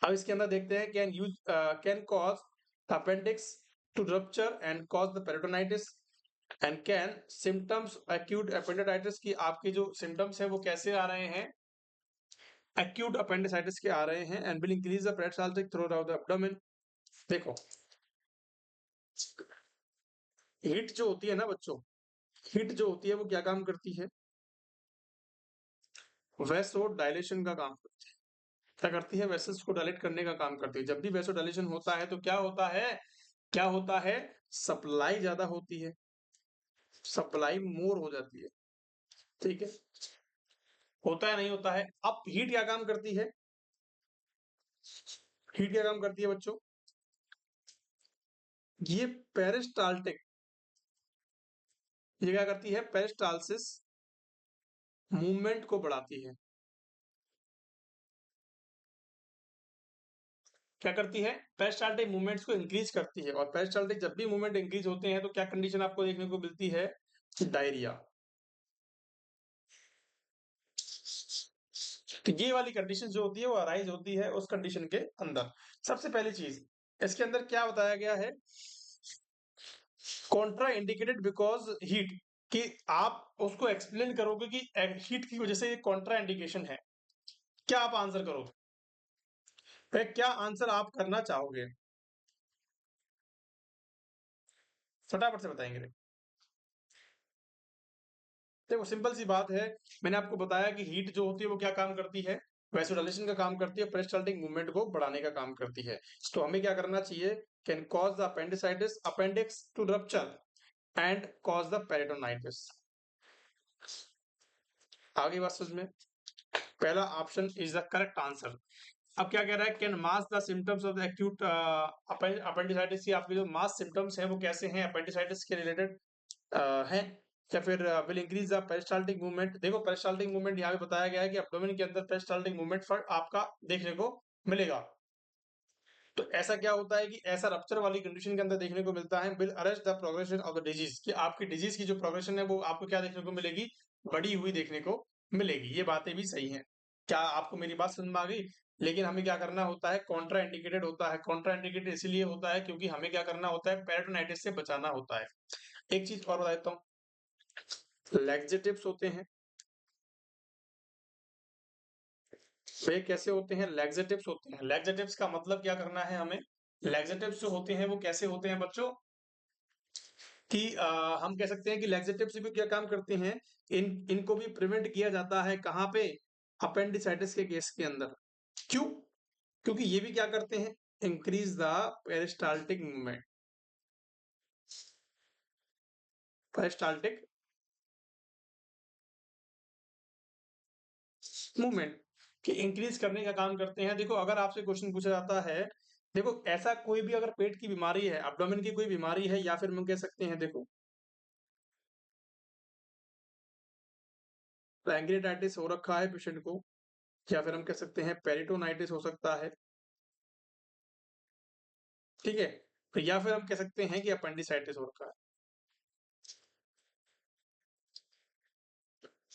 अब इसके अंदर देखते हैं, can cause appendix two rupture and cause the peritonitis and can symptoms acute appendicitis, की आपके जो सिम्टम्स है वो कैसे आ रहे हैं, एक्यूट अपेंडिसाइटिस के आ रहे हैं, and will increase the peristaltic through out the abdomen. देखो हीट जो होती है ना बच्चों, हीट जो होती है वो क्या काम करती है, वैसो डायलेशन का काम करती है। क्या करती है, वेसल्स को डायलेट करने का काम करती है। जब भी वेसो डायलेशन होता है तो क्या होता है, क्या होता है, सप्लाई ज्यादा होती है, सप्लाई मोर हो जाती है, ठीक है, होता है नहीं होता है। अब हीट क्या काम करती है, हीट क्या काम करती है बच्चों, ये पेरिस्टाल्टिक, ये क्या करती है, पेरिस्टालसिस मूवमेंट को बढ़ाती है। क्या करती है, पेरिस्टाल्टिक मूवमेंट्स को इंक्रीज करती है, और पेरिस्टाल्टिक जब भी मूवमेंट इंक्रीज होते हैं तो क्या कंडीशन आपको देखने को मिलती है, डायरिया। तो ये वाली कंडीशन जो होती है वो अराइज होती है उस कंडीशन के अंदर। सबसे पहली चीज इसके अंदर क्या बताया गया है, कॉन्ट्रा इंडिकेटेड बिकॉज हीट, कि आप उसको एक्सप्लेन करोगे कि हीट की वजह से ये कॉन्ट्रा इंडिकेशन है, क्या आप आंसर करोगे, क्या आंसर आप करना चाहोगे, फटाफट से बताएंगे। देखो सिंपल सी बात है, मैंने आपको बताया कि हीट जो होती है वो क्या काम करती है, वैसोडाइलेशन का काम करती है, पेरिस्टाल्टिक मूवमेंट को बढ़ाने का काम करती है। तो हमें क्या करना चाहिए, can cause the appendicitis, appendix two rupture and cause the peritonitis. आगे बात समझ में, पहला option is the correct answer. अब क्या कह रहा है, can mask the symptoms of the acute appendicitis, की आपके जो मास सिम्टम्स हैं वो कैसे हैं, अपेंडिसाइटिस के रिलेटेड है, या फिर will increase the peristaltic movement. देखो पेरिस्टाल्टिक मूवमेंट यहाँ पे बताया गया है कि एब्डोमेन के अंदर पेरिस्टाल्टिक मूवमेंट आपका देखने को मिलेगा। तो ऐसा क्या होता है कि ऐसा रप्चर वाली कंडीशन के अंदर देखने को मिलता है, will arrest the progression of the disease, कि आपकी डिजीज की जो प्रोग्रेशन है वो आपको क्या देखने को मिलेगी, बड़ी हुई देखने को मिलेगी। ये बातें भी सही हैं, क्या आपको मेरी बात समझ में आ गई। लेकिन हमें क्या करना होता है, कॉन्ट्रा इंडिकेटेड होता है, कॉन्ट्रा इंडिकेटेड इसलिए होता है क्योंकि हमें क्या करना होता है, पेरिटोनाइटिस से बचाना होता है। एक चीज और बता देता हूँ, लैक्सेटिव्स होते हैं, वे कैसे होते हैं, लैक्सेटिव्स होते हैं। लैक्सेटिव्स का मतलब क्या करना है हमें, लैक्सेटिव्स जो होते हैं वो कैसे होते हैं बच्चों, कि हम कह सकते हैं कि लैक्सेटिव्स भी क्या काम करते हैं, इनको भी प्रिवेंट किया जाता है, कहाँ पे, अपेंडिसाइटिस के केस के अंदर। क्यों, क्योंकि ये भी क्या करते हैं, increase the peristaltic movement, peristaltic movement कि इंक्रीज करने का काम करते हैं। देखो अगर आपसे क्वेश्चन पूछा जाता है, देखो ऐसा कोई भी अगर पेट की बीमारी है, एब्डोमेन की कोई बीमारी है, या फिर हम कह सकते हैं देखो पैंक्रियाटाइटिस हो रखा है पेशेंट को, या फिर हम कह सकते हैं पेरिटोनाइटिस हो सकता है, ठीक है, तो या फिर हम कह सकते हैं कि अपेंडिसाइटिस हो रखा है,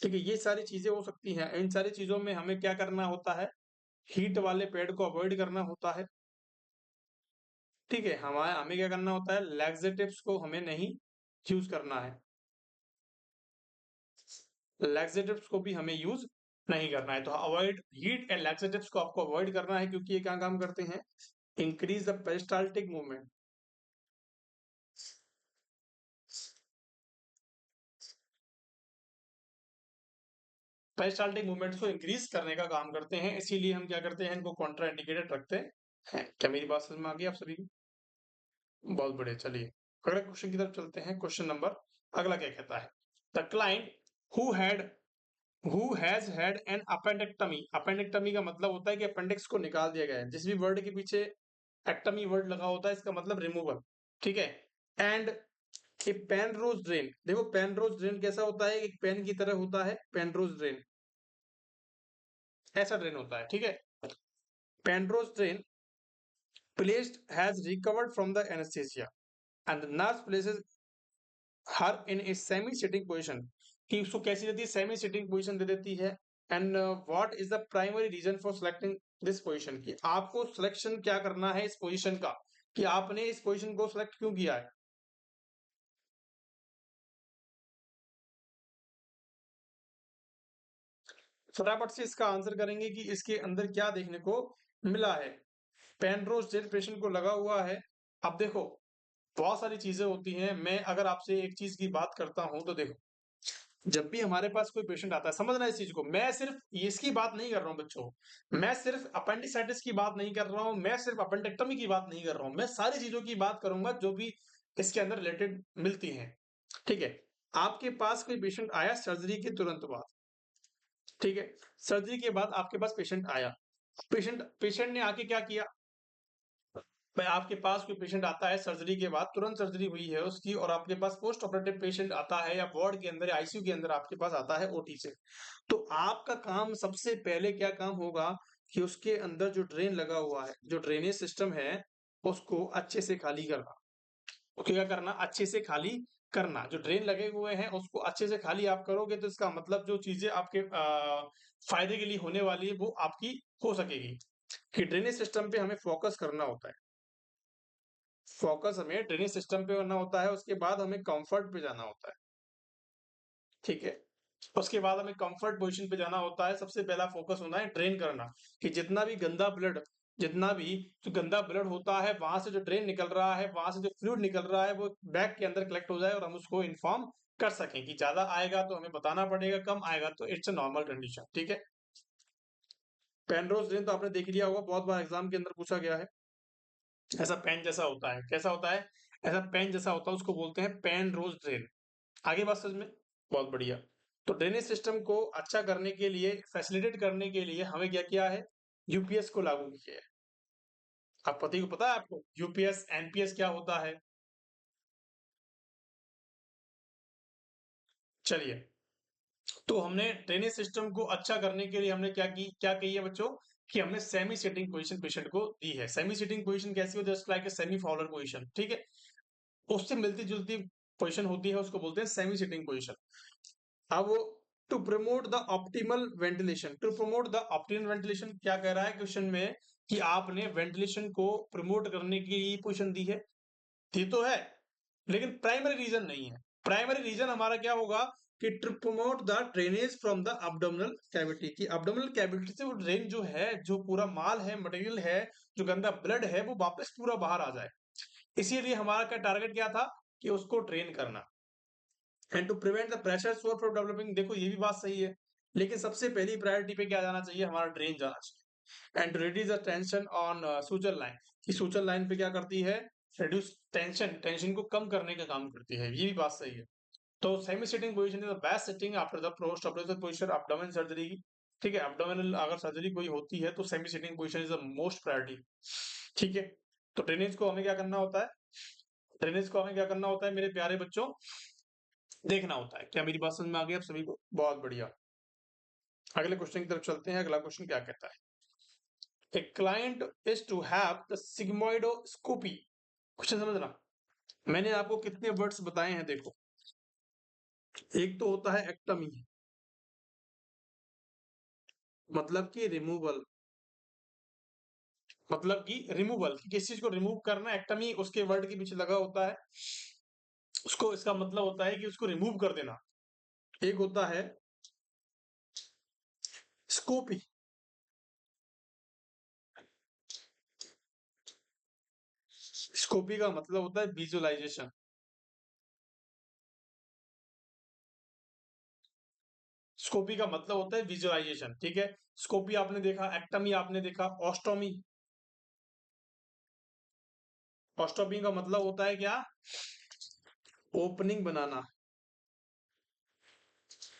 ठीक है, ये सारी चीजें हो सकती हैं। इन सारी चीजों में हमें क्या करना होता है, हीट वाले पेड़ को अवॉइड करना होता है, ठीक है, हमारे हमें क्या करना होता है, लैक्सेटिव्स को हमें नहीं यूज करना है, लैक्सेटिव्स को भी हमें यूज नहीं करना है। तो अवॉइड हीट एंड लैक्सेटिव्स को आपको अवॉइड करना है, क्योंकि ये क्या काम करते हैं, increase the peristaltic movement, peristaltic movements को इंक्रीज करने का काम करते हैं, इसीलिए हम क्या करते हैं, इनको कॉन्ट्रा इंडिकेटेड रखते हैं। क्या मेरी बात समझ में आ गई आप सभी को, बहुत बढ़िया। चलिए अगले क्वेश्चन की तरफ चलते हैं। क्वेश्चन नंबर अगला क्या कहता है, the client who had who has had an appendectomy, appendectomy का मतलब होता है कि अपेंडिक्स को निकाल दिया गया है, जिस भी वर्ड के पीछे एक्टमी वर्ड लगा होता है इसका मतलब रिमूवल, ठीक है, एंड ए पेनरोज ड्रेन। देखो पेनरोज ड्रेन कैसा होता है, एक पेन की तरह होता है पेनरोज ड्रेन, ऐसा ड्रेन होता है, ठीक है, Penrose drain placed has recovered from the anesthesia and the nurse places her in a semi sitting position, कि उसको कैसी देती है, सेमी सिटिंग पोजीशन दे देती है। And what is the primary reason for selecting this position, की आपको सिलेक्शन क्या करना है इस पोजीशन का, कि आपने इस पोजीशन को सिलेक्ट क्यों किया है, फटाफट से इसका आंसर करेंगे कि इसके अंदर क्या देखने को मिला है। पेनरोज जेल पेशेंट को लगा हुआ है। अब देखो बहुत सारी चीजें होती हैं, मैं अगर आपसे एक चीज की बात करता हूं तो देखो, जब भी हमारे पास कोई पेशेंट आता है, समझना इस चीज को, मैं सिर्फ इसकी बात नहीं कर रहा हूं बच्चों, मैं सिर्फ अपेंडिसाइटिस की बात नहीं कर रहा हूं, मैं सिर्फ अपेंडेक्टमी की बात नहीं कर रहा हूं, मैं सारी चीजों की बात करूंगा जो भी इसके अंदर रिलेटेड मिलती हैं। ठीक है, आपके पास कोई पेशेंट आया सर्जरी के तुरंत बाद, ठीक है, सर्जरी के बाद आपके पास पेशेंट आया, पेशेंट पेशेंट ने आके क्या किया, भाई आपके पास कोई पेशेंट आता है सर्जरी के बाद, तुरंत सर्जरी हुई है उसकी, और आपके पास पोस्ट ऑपरेटिव पेशेंट आता है या वार्ड के अंदर या आईसीयू के अंदर आपके पास आता है ओटी से, तो आपका काम सबसे पहले क्या काम होगा कि उसके अंदर जो ड्रेन लगा हुआ है, जो ड्रेनेज सिस्टम है, उसको अच्छे से खाली करना। ओके, क्या करना, अच्छे से खाली करना, जो ड्रेन लगे हुए हैं उसको अच्छे से खाली आप करोगे तो इसका मतलब जो चीजें आपके फायदे के लिए होने वाली है वो आपकी हो सकेगी। कि ड्रेनेज सिस्टम पे हमें फोकस करना होता है, फोकस हमें ड्रेनेज सिस्टम पे करना होता है, उसके बाद हमें कंफर्ट पे जाना होता है। ठीक है, उसके बाद हमें कंफर्ट पोजीशन पे जाना होता है, सबसे पहला फोकस होना है ड्रेन करना, कि जितना भी गंदा ब्लड, जितना भी जो गंदा ब्लड होता है वहां से जो ड्रेन निकल रहा है, वहां से जो फ्लूइड निकल रहा है वो बैग के अंदर कलेक्ट हो जाए और हम उसको इन्फॉर्म कर सकें कि ज्यादा आएगा तो हमें बताना पड़ेगा, कम आएगा तो इट्स अ नॉर्मल कंडीशन। ठीक है, पेनरोज ड्रेन तो आपने देख लिया होगा, बहुत बार एग्जाम के अंदर पूछा गया है। ऐसा पेन जैसा होता है, कैसा होता है, ऐसा पेन जैसा होता है, उसको बोलते हैं पेन रोज ड्रेन। आगे बात समझ में, बहुत बढ़िया। तो ड्रेनेज सिस्टम को अच्छा करने के लिए, फैसिलिटेट करने के लिए हमें क्या किया है, यूपीएस को लागू किया है। आप पति को पता है आपको यूपीएस एनपीएस क्या होता है? चलिए, तो हमने ड्रेनेज सिस्टम को अच्छा करने के लिए हमने क्या की है बच्चों, कि हमने सेमी सिटिंग पोजीशन पेशेंट को दी है। सेमी सिटिंग पोजीशन कैसी होती है, just like a semi follower position. ठीक है, उससे मिलती जुलती पोजीशन होती है, उसको बोलते हैं सेमी सिटिंग पोजीशन। अब to promote the optimal ventilation, to promote the optimal ventilation क्या कह रहा है क्वेश्चन में, कि आपने वेंटिलेशन को प्रमोट करने की पोजीशन दी है, ये तो है, लेकिन प्राइमरी रीजन नहीं है। प्राइमरी रीजन हमारा क्या होगा, कि to promote the drainage from the abdominal cavity, की abdominal कैविटी से वो ड्रेन जो है, जो पूरा माल है, मटेरियल है, जो गंदा ब्लड है, वो वापस पूरा बाहर आ जाए। इसीलिए हमारा क्या टारगेट क्या था, कि उसको ड्रेन करना, and to prevent the pressure sore from developing. देखो ये भी बात सही है, लेकिन सबसे पहली प्रायोरिटी पे क्या जाना चाहिए, हमारा ड्रेन जाना चाहिए। And to reduce the tension on suture line, कि सूचर लाइन पे क्या करती है, रिड्यूस टेंशन, टेंशन को कम करने का काम करती है, ये भी बात सही है। तो semi sitting position is the best sitting after the post operative position abdomen surgery की। ठीक है, एब्डोमिनल अगर सर्जरी कोई होती है तो semi sitting position is the most priority. ठीक है, तो ड्रेनेज को हमें क्या करना होता है, ड्रेनेज को हमें क्या करना होता है मेरे प्यारे बच्चों, देखना होता है। क्या मेरी बात समझ में आ गई आप सभी को? बहुत बढ़िया। अगले क्वेश्चन की तरफ चलते हैं। अगला क्वेश्चन क्या कहता है, a client is to have the sigmoidoscopy. Question समझना, मैंने आपको कितने वर्ड्स बताए हैं देखो, एक तो होता है एक्टमी, मतलब कि रिमूवल, मतलब कि रिमूवल, किसी चीज को रिमूव करना, एक्टमी उसके वर्ड के पीछे लगा होता है, उसको इसका मतलब होता है कि उसको रिमूव कर देना। एक होता है स्कोपी, स्कोपी का मतलब होता है विजुअलाइजेशन, स्कोपी का मतलब होता है विजुअलाइजेशन। ठीक है, स्कोपी आपने देखा, एक्टमी आपने देखा, ऑस्टोमी, ऑस्टोमी का मतलब होता है क्या, ओपनिंग बनाना।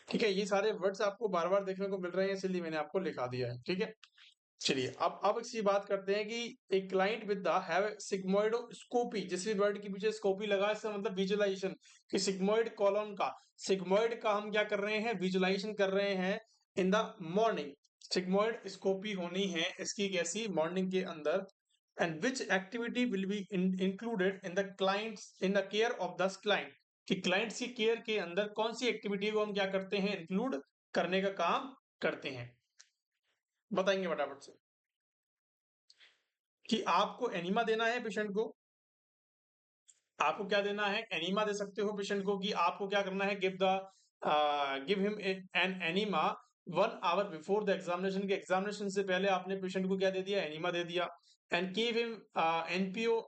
ठीक है, ये सारे वर्ड्स आपको बार बार देखने को मिल रहे हैं, इसलिए मैंने आपको लिखा दिया है। ठीक है, चलिए अब इसी बात करते हैं कि एक client with the have sigmoidoscopy, जिस भी वर्ड के पीछे स्कोपी लगा है इसका मतलब विजुअलाइजेशन, कि सिग्मोइड कॉलम का, सिग्मोइड का हम क्या कर रहे हैं, विजुअलाइजेशन कर रहे हैं in the morning. Sigmoid scopy होनी है इसकी कैसी, मॉर्निंग के अंदर। And which activity will be included in the clients in the care of the client, कि क्लाइंट्स की केयर के अंदर कौन सी एक्टिविटी को हम क्या करते हैं, इंक्लूड करने का काम करते हैं, बताएंगे फटाफट से। कि आपको एनिमा देना है पेशेंट को, आपको क्या देना है, एनिमा दे सकते हो पेशेंट को, कि आपको क्या करना है, give him an enema 1 hour before the examination, के एग्जामिनेशन से पहले आपने पेशेंट को क्या दे दिया, एनिमा दे दिया। And give him NPO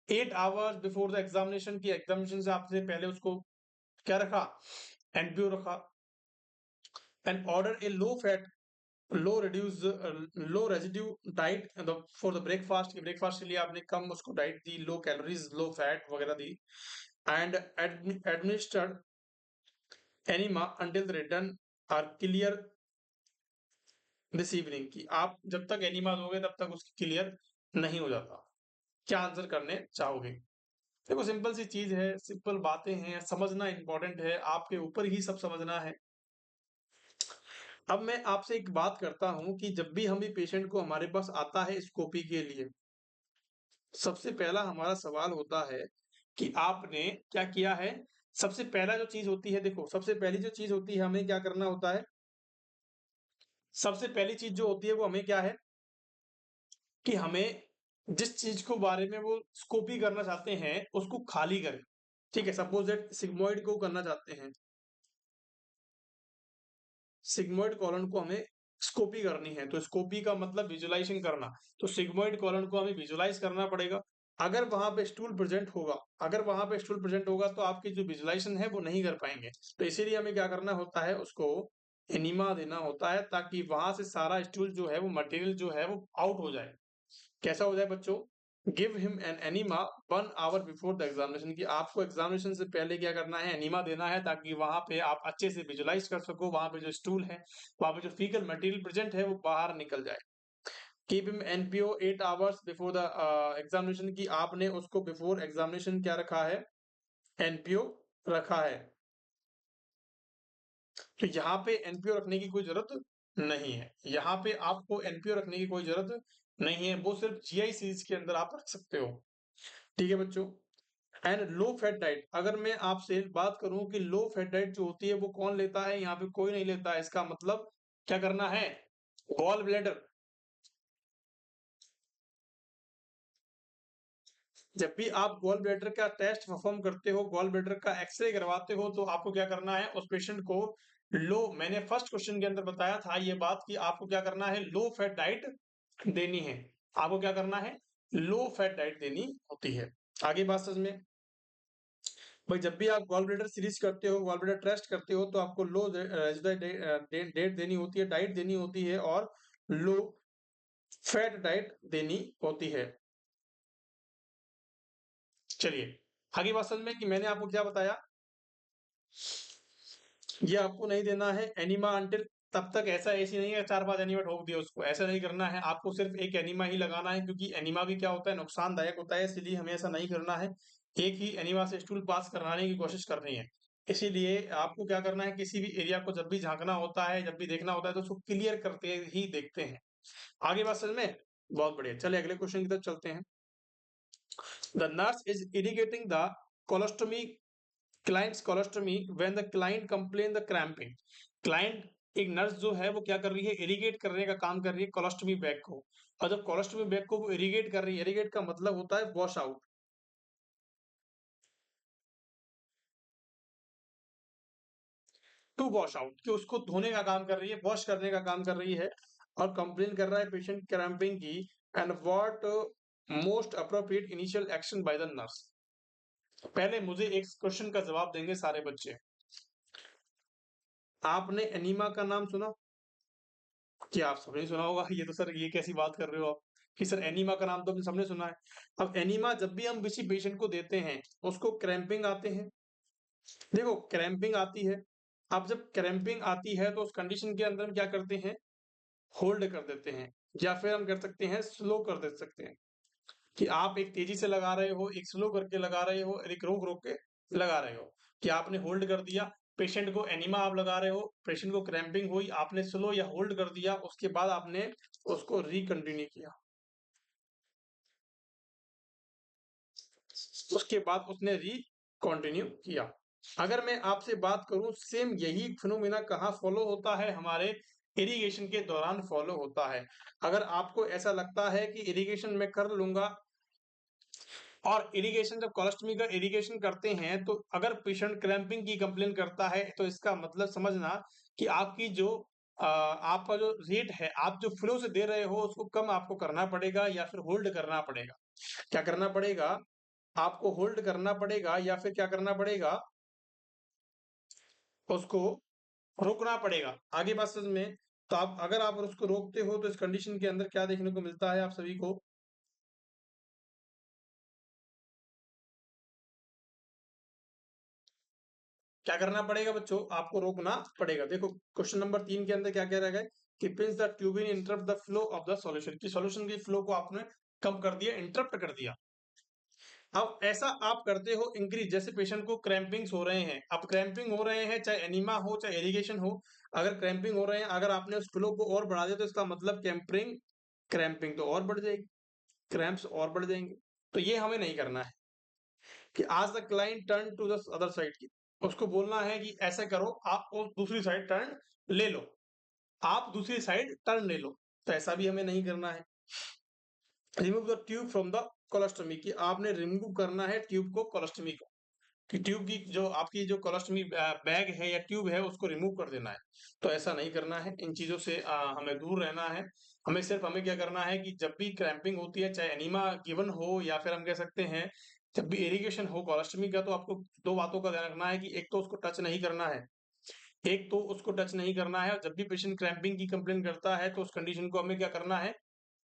8 hours before the examination, की एग्जामिनेशन से आपसे पहले उसको क्या रखा, एनपीओ रखा। And order a low fat low reduce low residue diet for the breakfast, breakfast के लिए आपने कम उसको डाइट दी, लो कैलोरीज लो फैट वगैरह दी। And administered enema until the return are clear this evening, की आप जब तक एनिमा दोगे तब तक उसकी क्लियर नहीं हो जाता। क्या आंसर करने चाहोगे? देखो सिंपल सी चीज है, सिंपल बातें हैं, समझना इंपॉर्टेंट है, आपके ऊपर ही सब समझना है। अब मैं आपसे एक बात करता हूं कि जब भी हम भी पेशेंट को हमारे पास आता है स्कोपी के लिए, सबसे पहला हमारा सवाल होता है कि आपने क्या किया है। सबसे पहला जो चीज होती है, देखो सबसे पहली जो चीज होती है हमें क्या करना होता है। सबसे पहली चीज जो होती है वो हमें क्या है कि हमें जिस चीज को बारे में वो स्कोपी करना चाहते हैं उसको खाली करें। ठीक है, सपोज दैट सिग्मोइड को करना चाहते हैं, सिग्मोइड कॉलन को हमें स्कोपी करनी है, तो स्कोपी का मतलब विजुलाइजेशन करना। तो सिग्मोइड कॉलन को हमें विजुलाइज करना पड़ेगा। अगर वहां पे स्टूल प्रेजेंट होगा, अगर वहां पे स्टूल प्रेजेंट होगा तो आपकी जो विजुलाइजेशन है वो नहीं कर पाएंगे। तो इसीलिए हमें क्या करना होता है, उसको एनिमा देना होता है ताकि वहां से सारा स्टूल जो है वो मटेरियल जो है वो आउट हो जाए। कैसा हो जाए बच्चों? Give him an enema 1 hour before the examination, की आपको एग्जामिनेशन से पहले क्या करना है, एनिमा देना है ताकि वहां पे आप अच्छे से विजुलाइज कर सको, वहां पे जो स्टूल है, वहां पे जो फीकल मटेरियल प्रेजेंट है वो बाहर निकल जाए। Keep him NPO 8 hours before the examination, की आपने उसको बिफोर एग्जामिनेशन क्या रखा है, एनपीओ रखा है। तो यहाँ पे एनपीओ रखने की कोई जरूरत नहीं है, यहाँ पे आपको एनपीओ रखने की कोई जरूरत नहीं है, वो सिर्फ जीआई सीरीज के अंदर आप रख सकते हो। ठीक है बच्चों। एंड लो फैट डाइट, अगर मैं आपसे बात करूं कि लो फैट डाइट जो होती है वो कौन लेता है, यहाँ पे कोई नहीं लेता है, इसका मतलब क्या करना है, गॉल ब्लैडर। जब भी आप गॉल ब्लैडर का टेस्ट परफॉर्म करते हो, गॉल ब्लैडर का एक्सरे करवाते हो, तो आपको क्या करना है, उस पेशेंट को लो, मैंने फर्स्ट क्वेश्चन के अंदर बताया था ये बात कि आपको क्या करना है, लो फैट डाइट देनी है। आपको क्या करना है, लो फैट डाइट देनी होती है। आगे बात समझ में? भाई जब भी आप गॉल ब्लैडर सीरीज करते हो, गॉल ब्लैडर टेस्ट करते हो, तो आपको लो डेट देनी होती है, डाइट देनी होती है, और लो फैट डाइट देनी होती है। चलिए आगे बात समझ में कि मैंने आपको क्या बताया, ये आपको नहीं देना है एनिमा अंटिल, तब तक ऐसा ऐसी नहीं है 4-5 एनिमा ठोक दिया उसको, ऐसा नहीं करना है, आपको सिर्फ एक एनिमा ही लगाना है, क्योंकि एनिमा भी क्या होता है, नुकसानदायक होता है, इसलिए हमें ऐसा नहीं करना है। एक ही एनिमा से स्टूल पास कराने की कोशिश करनी है। इसीलिए आपको क्या करना है, किसी भी एरिया को जब भी झांकना होता है, जब भी देखना होता है, तो उसको क्लियर करते ही देखते हैं। आगे बात समझ में? बहुत बढ़िया, चलिए अगले क्वेश्चन की तरफ चलते हैं। The nurse is irrigating the colostomy, clients colostomy when the client complain the cramping. Client, एक नर्स जो है वो क्या कर रही है, इरिगेट करने का काम कर रही है कोलोस्टोमी बैग को। और जब कोलोस्टोमी बैग को वो इरिगेट कर रही है, इरिगेट का मतलब होता है wash out, to wash out, कि उसको धोने का काम कर रही है, वॉश करने का काम कर रही है, और कंप्लेन कर रहा है पेशेंट क्रैम्पिंग की। And what most appropriate initial action by the nurse. पहले मुझे एक क्वेश्चन का जवाब देंगे सारे बच्चे। आपने एनीमा का नाम सुना? क्या आप सबने सुना होगा, ये तो सर ये कैसी बात कर रहे हो आप, कि सर एनीमा का नाम तो हमने सबने सुना है। अब एनीमा जब भी हम किसी पेशेंट को देते हैं, उसको क्रैम्पिंग आते हैं, देखो क्रैम्पिंग आती है। अब जब क्रैम्पिंग आती है तो उस कंडीशन के अंदर हम क्या करते हैं, होल्ड कर देते हैं, या फिर हम कर सकते हैं स्लो कर दे सकते हैं, कि आप एक तेजी से लगा रहे हो, एक स्लो करके लगा रहे हो, एक रोक रोक के लगा रहे हो, कि आपने होल्ड कर दिया, पेशेंट को एनिमा आप लगा रहे हो, पेशेंट को क्रैम्पिंग हुई, आपने स्लो या होल्ड कर दिया, उसके बाद आपने उसको रिकंटिन्यू किया, उसके बाद उसने रिकंटिन्यू किया। अगर मैं आपसे बात करूं, सेम यही फिनोमिना कहाँ फॉलो होता है, हमारे इरिगेशन के दौरान फॉलो होता है। अगर आपको ऐसा लगता है कि इरिगेशन में कर लूंगा, और इरिगेशन जब कोलोस्टमी का इरिगेशन करते हैं, तो अगर पेशेंट क्रैम्पिंग की कंप्लेन करता है, तो इसका मतलब समझना कि आपकी जो आपका जो रेट है, आप जो फ्लो से दे रहे हो उसको कम आपको करना पड़ेगा, या फिर होल्ड करना पड़ेगा। क्या करना पड़ेगा, आपको होल्ड करना पड़ेगा, या फिर क्या करना पड़ेगा, उसको रोकना पड़ेगा। आगे बात समझ में? तो आप अगर आप उसको रोकते हो तो इस कंडीशन के अंदर क्या देखने को मिलता है आप सभी को? क्या करना पड़ेगा बच्चों? आपको रोकना पड़ेगा। देखो क्वेश्चन नंबर 3 के अंदर क्या कह रहा है कि pinch the tube in interrupt the flow of the solution, की सॉल्यूशन की फ्लो को आपने कम कर दिया, इंटरप्ट कर दिया। अब ऐसा आप करते हो इंक्रीज, जैसे पेशेंट को क्रैम्पिंग्स हो रहे हैं, अब क्रैम्पिंग हो रहे हैं चाहे एनीमा हो चाहे इरिगेशन हो, अगर क्रैम्पिंग हो रहे हैं, अगर आपने उस फ्लो को और बढ़ा दिया तो इसका मतलब कैम्परिंग क्रैम्पिंग तो और बढ़ जाएगी, क्रैम्प्स और बढ़ जाएंगे। तो ये हमें नहीं करना है कि ask the client turn to the other side की, उसको बोलना है कि ऐसे करो, आप वो दूसरी साइड टर्न ले लो, आप दूसरी साइड टर्न ले लो, तो ऐसा भी हमें नहीं करना है। Remove the tube from the colostomy, की आपने रिमूव करना है ट्यूब को, कोलोस्टमी को, कि ट्यूब की जो आपकी जो कोलोस्टमी बैग है या ट्यूब है उसको रिमूव कर देना है। तो ऐसा नहीं करना है, इन चीजों से हमें दूर रहना है। हमें सिर्फ हमें क्या करना है कि जब भी क्रैम्पिंग होती है, चाहे एनीमा गिवन हो या फिर हम कह सकते हैं जब भी इरिगेशन हो कोलोस्टमी का, तो आपको दो बातों का ध्यान रखना है कि एक तो उसको टच नहीं करना है, एक तो उसको टच नहीं करना है, और जब भी पेशेंट क्रैम्पिंग की कंप्लेन करता है तो उस कंडीशन को हमें क्या करना है,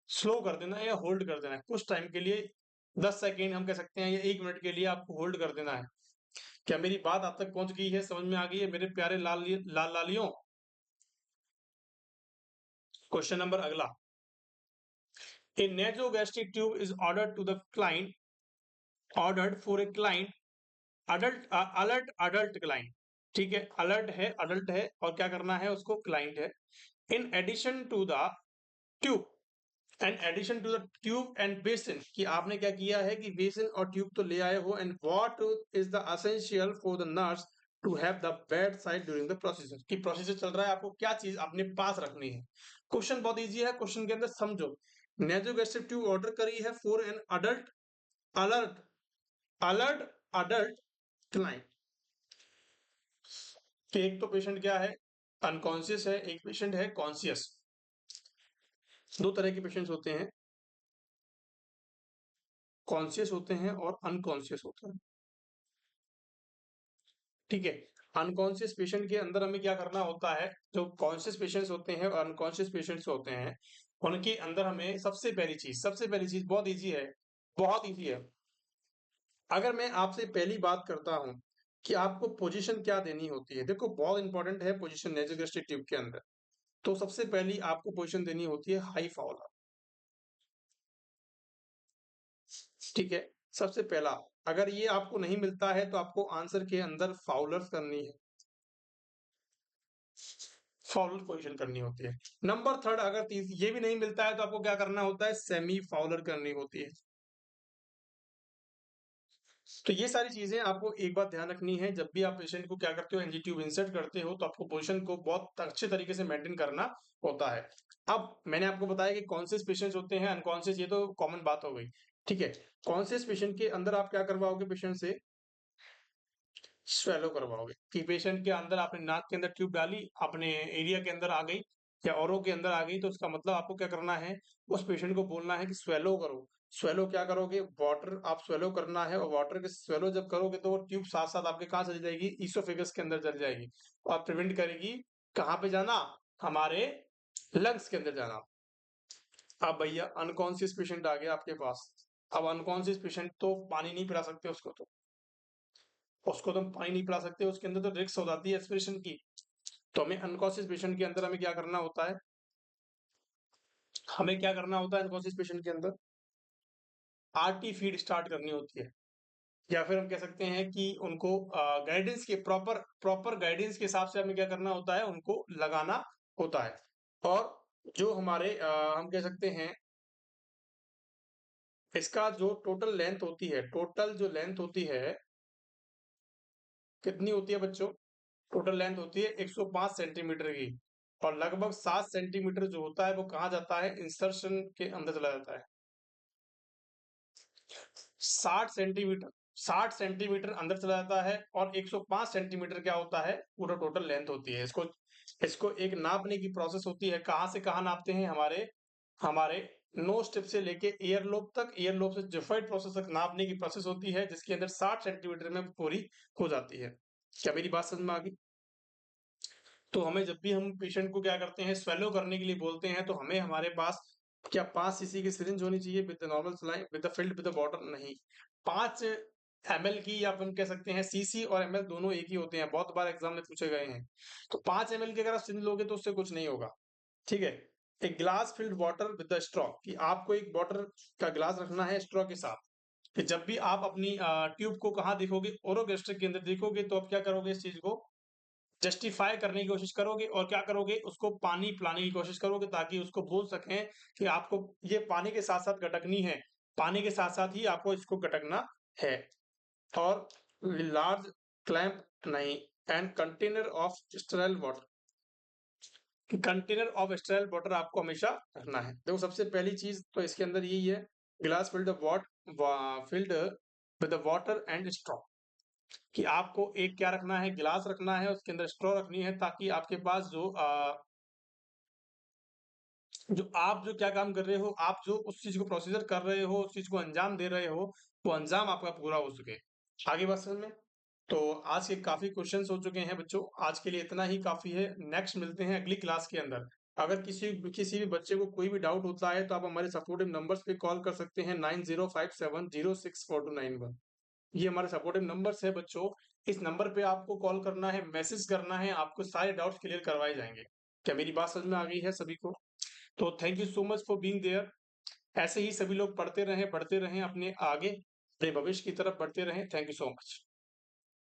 स्लो कर देना है या होल्ड कर देना है कुछ टाइम के लिए, 10 सेकेंड हम कह सकते हैं या 1 मिनट के लिए आपको होल्ड कर देना है। क्या मेरी बात आप तक पहुंच गई है, समझ में आ गई है मेरे प्यारे लाल लालियों? क्वेश्चन नंबर अगला, ए nasogastric tube is ordered to the client, ordered for a client adult, alert adult client, ठीक है, अलर्ट है, अडल्ट है, और क्या करना है उसको, क्लाइंट है। In addition to the tube, and addition to the tube and basin, कि आपने क्या किया है कि बेसिन और ट्यूब तो ले आए हो, and what is the essential for the nurse to have the bed side during the procedure, की प्रोसीजर चल रहा है, आपको क्या चीज अपने पास रखनी है। क्वेश्चन बहुत इजी है, क्वेश्चन के अंदर समझो, नेजोगेस्ट्रिक ट्यूब ऑर्डर करी है for an adult, alert alert adult client. तो एक तो पेशेंट क्या है, अनकॉन्शियस है, एक पेशेंट है कॉन्शियस। दो तरह के पेशेंट्स होते हैं, कॉन्शियस होते हैं और अनकॉन्शियस होते हैं, ठीक है। अनकॉन्शियस पेशेंट के अंदर हमें क्या करना होता है, जो कॉन्शियस पेशेंट्स होते हैं और अनकॉन्शियस पेशेंट्स होते हैं, उनके अंदर हमें सबसे पहली चीज बहुत इजी है, बहुत इजी है। अगर मैं आपसे पहली बात करता हूं कि आपको पोजीशन क्या देनी होती है, देखो बहुत इंपॉर्टेंट है पोजीशन नेजोगेस्ट्रिक ट्यूब के अंदर। तो सबसे पहली आपको पोजीशन देनी होती है हाई फाउलर, ठीक है। सबसे पहला, अगर ये आपको नहीं मिलता है तो आपको आंसर के अंदर फाउलर करनी है, फाउलर पोजीशन करनी होती है। नंबर थर्ड, अगर ये भी नहीं मिलता है तो आपको क्या करना होता है, सेमी फाउलर करनी होती है। तो ये सारी चीजें आपको एक बात ध्यान रखनी है, जब भी आप पेशेंट को क्या करते हो, एनजी ट्यूब इंसर्ट करते हो, तो आपको पोजीशन को बहुत अच्छे तरीके से मेंटेन करना होता है। अब मैंने आपको बताया कि कॉन्शियस पेशेंट्स होते हैं, अनकॉन्शियस, ये तो कॉमन बात हो गई, ठीक है। कॉन्शियस पेशेंट के अंदर आप क्या करवाओगे, पेशेंट से स्वेलो करवाओगे, कि पेशेंट के अंदर आपने नाक के अंदर ट्यूब डाली, अपने एरिया के अंदर आ गई या औरों के अंदर आ गई, तो उसका मतलब आपको क्या करना है, उस पेशेंट को बोलना है कि स्वेलो करो। स्वेलो क्या करोगे, वाटर आप स्वेलो करना है, और वाटर के स्वेलो जब करोगे तो वो ट्यूब साथ साथ आपके कहाँ चली जाएगी, ईसोफेगस के अंदर चली जाएगी, और प्रिवेंट करेगी कहाँ पे जाना, हमारे लंग्स के अंदर जाना। अब भैया अनकॉन्शियस पेशेंट आ गया आपके पास, अब अनकॉन्शियस पेशेंट तो पानी नहीं पिला सकते उसको, तो उसको तो हम पानी नहीं पिला सकते, उसके अंदर तो रिस्क हो जाती है एस्पिरेशन की। तो हमें अनकॉन्शियस पेशेंट के अंदर हमें क्या करना होता है, हमें क्या करना होता है अनकॉन्शियस पेशेंट के अंदर, आरटी फीड स्टार्ट करनी होती है, या फिर हम कह सकते हैं कि उनको गाइडेंस के प्रॉपर प्रॉपर गाइडेंस के हिसाब से हमें क्या करना होता है, उनको लगाना होता है। और जो हमारे हम कह सकते हैं इसका जो टोटल लेंथ होती है, टोटल जो लेंथ होती है कितनी होती है बच्चों, टोटल लेंथ होती है 105 सेंटीमीटर की, और लगभग 7 सेंटीमीटर जो होता है वो कहाँ जाता है, इंसर्शन के अंदर चला जाता है। 60 सेंटीमीटर, 60 सेंटीमीटर अंदर चला जाता है, और 105 सेंटीमीटर क्या होता है, पूरा टोटल लेंथ होती है। इसको इसको एक नापने की प्रोसेस होती है, कहाँ से कहाँ नापते हैं, हमारे हमारे नोज टिप से लेके ईयर लोब तक, ईयर लोब से जिफाइड प्रोसेस तक नापने की प्रोसेस होती है, जिसके अंदर 60 सेंटीमीटर में पूरी हो जाती है। क्या मेरी बात समझ में आ गई? तो हमें जब भी हम पेशेंट को क्या करते हैं स्वेलो करने के लिए बोलते हैं, तो हमें हमारे पास क्या 5 सीसी की सिरिंज होनी चाहिए with the normal saline with the filled with the water? नहीं, 5 एमएल की, या हम कह सकते हैं सीसी और एमएल दोनों एक ही होते हैं, बहुत बार एग्जाम में पूछे गए हैं। तो 5 एमएल की अगर आप सिरिंज लोगे तो उससे कुछ नहीं होगा, ठीक है। एक glass field water with the straw, कि आपको एक वाटर का ग्लास रखना है स्ट्रॉ के साथ, कि जब भी आप अपनी ट्यूब को कहाँ देखोगे, ओरोगैस्ट्रिक के अंदर देखोगे, तो आप क्या करोगे, इस चीज को जस्टिफाई करने की कोशिश करोगे और क्या करोगे, उसको पानी पिलाने की कोशिश करोगे, ताकि उसको बोल सकें कि आपको ये पानी के साथ साथ गटकनी है, पानी के साथ साथ ही आपको इसको गटकना है। और लार्ज क्लैंप नहीं, and container of sterile water, container of sterile water आपको हमेशा रखना है। देखो सबसे पहली चीज तो इसके अंदर यही है, glass field filled with water and straw, कि आपको एक क्या रखना है, गिलास रखना है, उसके अंदर स्ट्रॉ रखनी है, ताकि आपके पास जो आप जो क्या काम कर रहे हो, आप जो उस चीज को प्रोसीजर कर रहे हो, उस चीज को अंजाम दे रहे हो, वो अंजाम आपका पूरा हो सके। आगे बात समझ में? तो आज के काफी क्वेश्चंस हो चुके हैं बच्चों, आज के लिए इतना ही काफी है। नेक्स्ट मिलते हैं अगली क्लास के अंदर। अगर किसी भी बच्चे को कोई भी डाउट होता है, तो आप हमारे सपोर्टिव नंबर्स पे कॉल कर सकते हैं, 9057064291। ये हमारे सपोर्टिव नंबर्स है बच्चों। इस नंबर पे आपको कॉल करना है, मैसेज करना है, आपको सारे डाउट्स क्लियर करवाए जाएंगे। क्या मेरी बात समझ में आ गई है सभी को? तो thank you so much for being there. ऐसे ही सभी लोग पढ़ते रहें, बढ़ते रहें, अपने आगे अपने भविष्य की तरफ बढ़ते रहें। Thank you so much.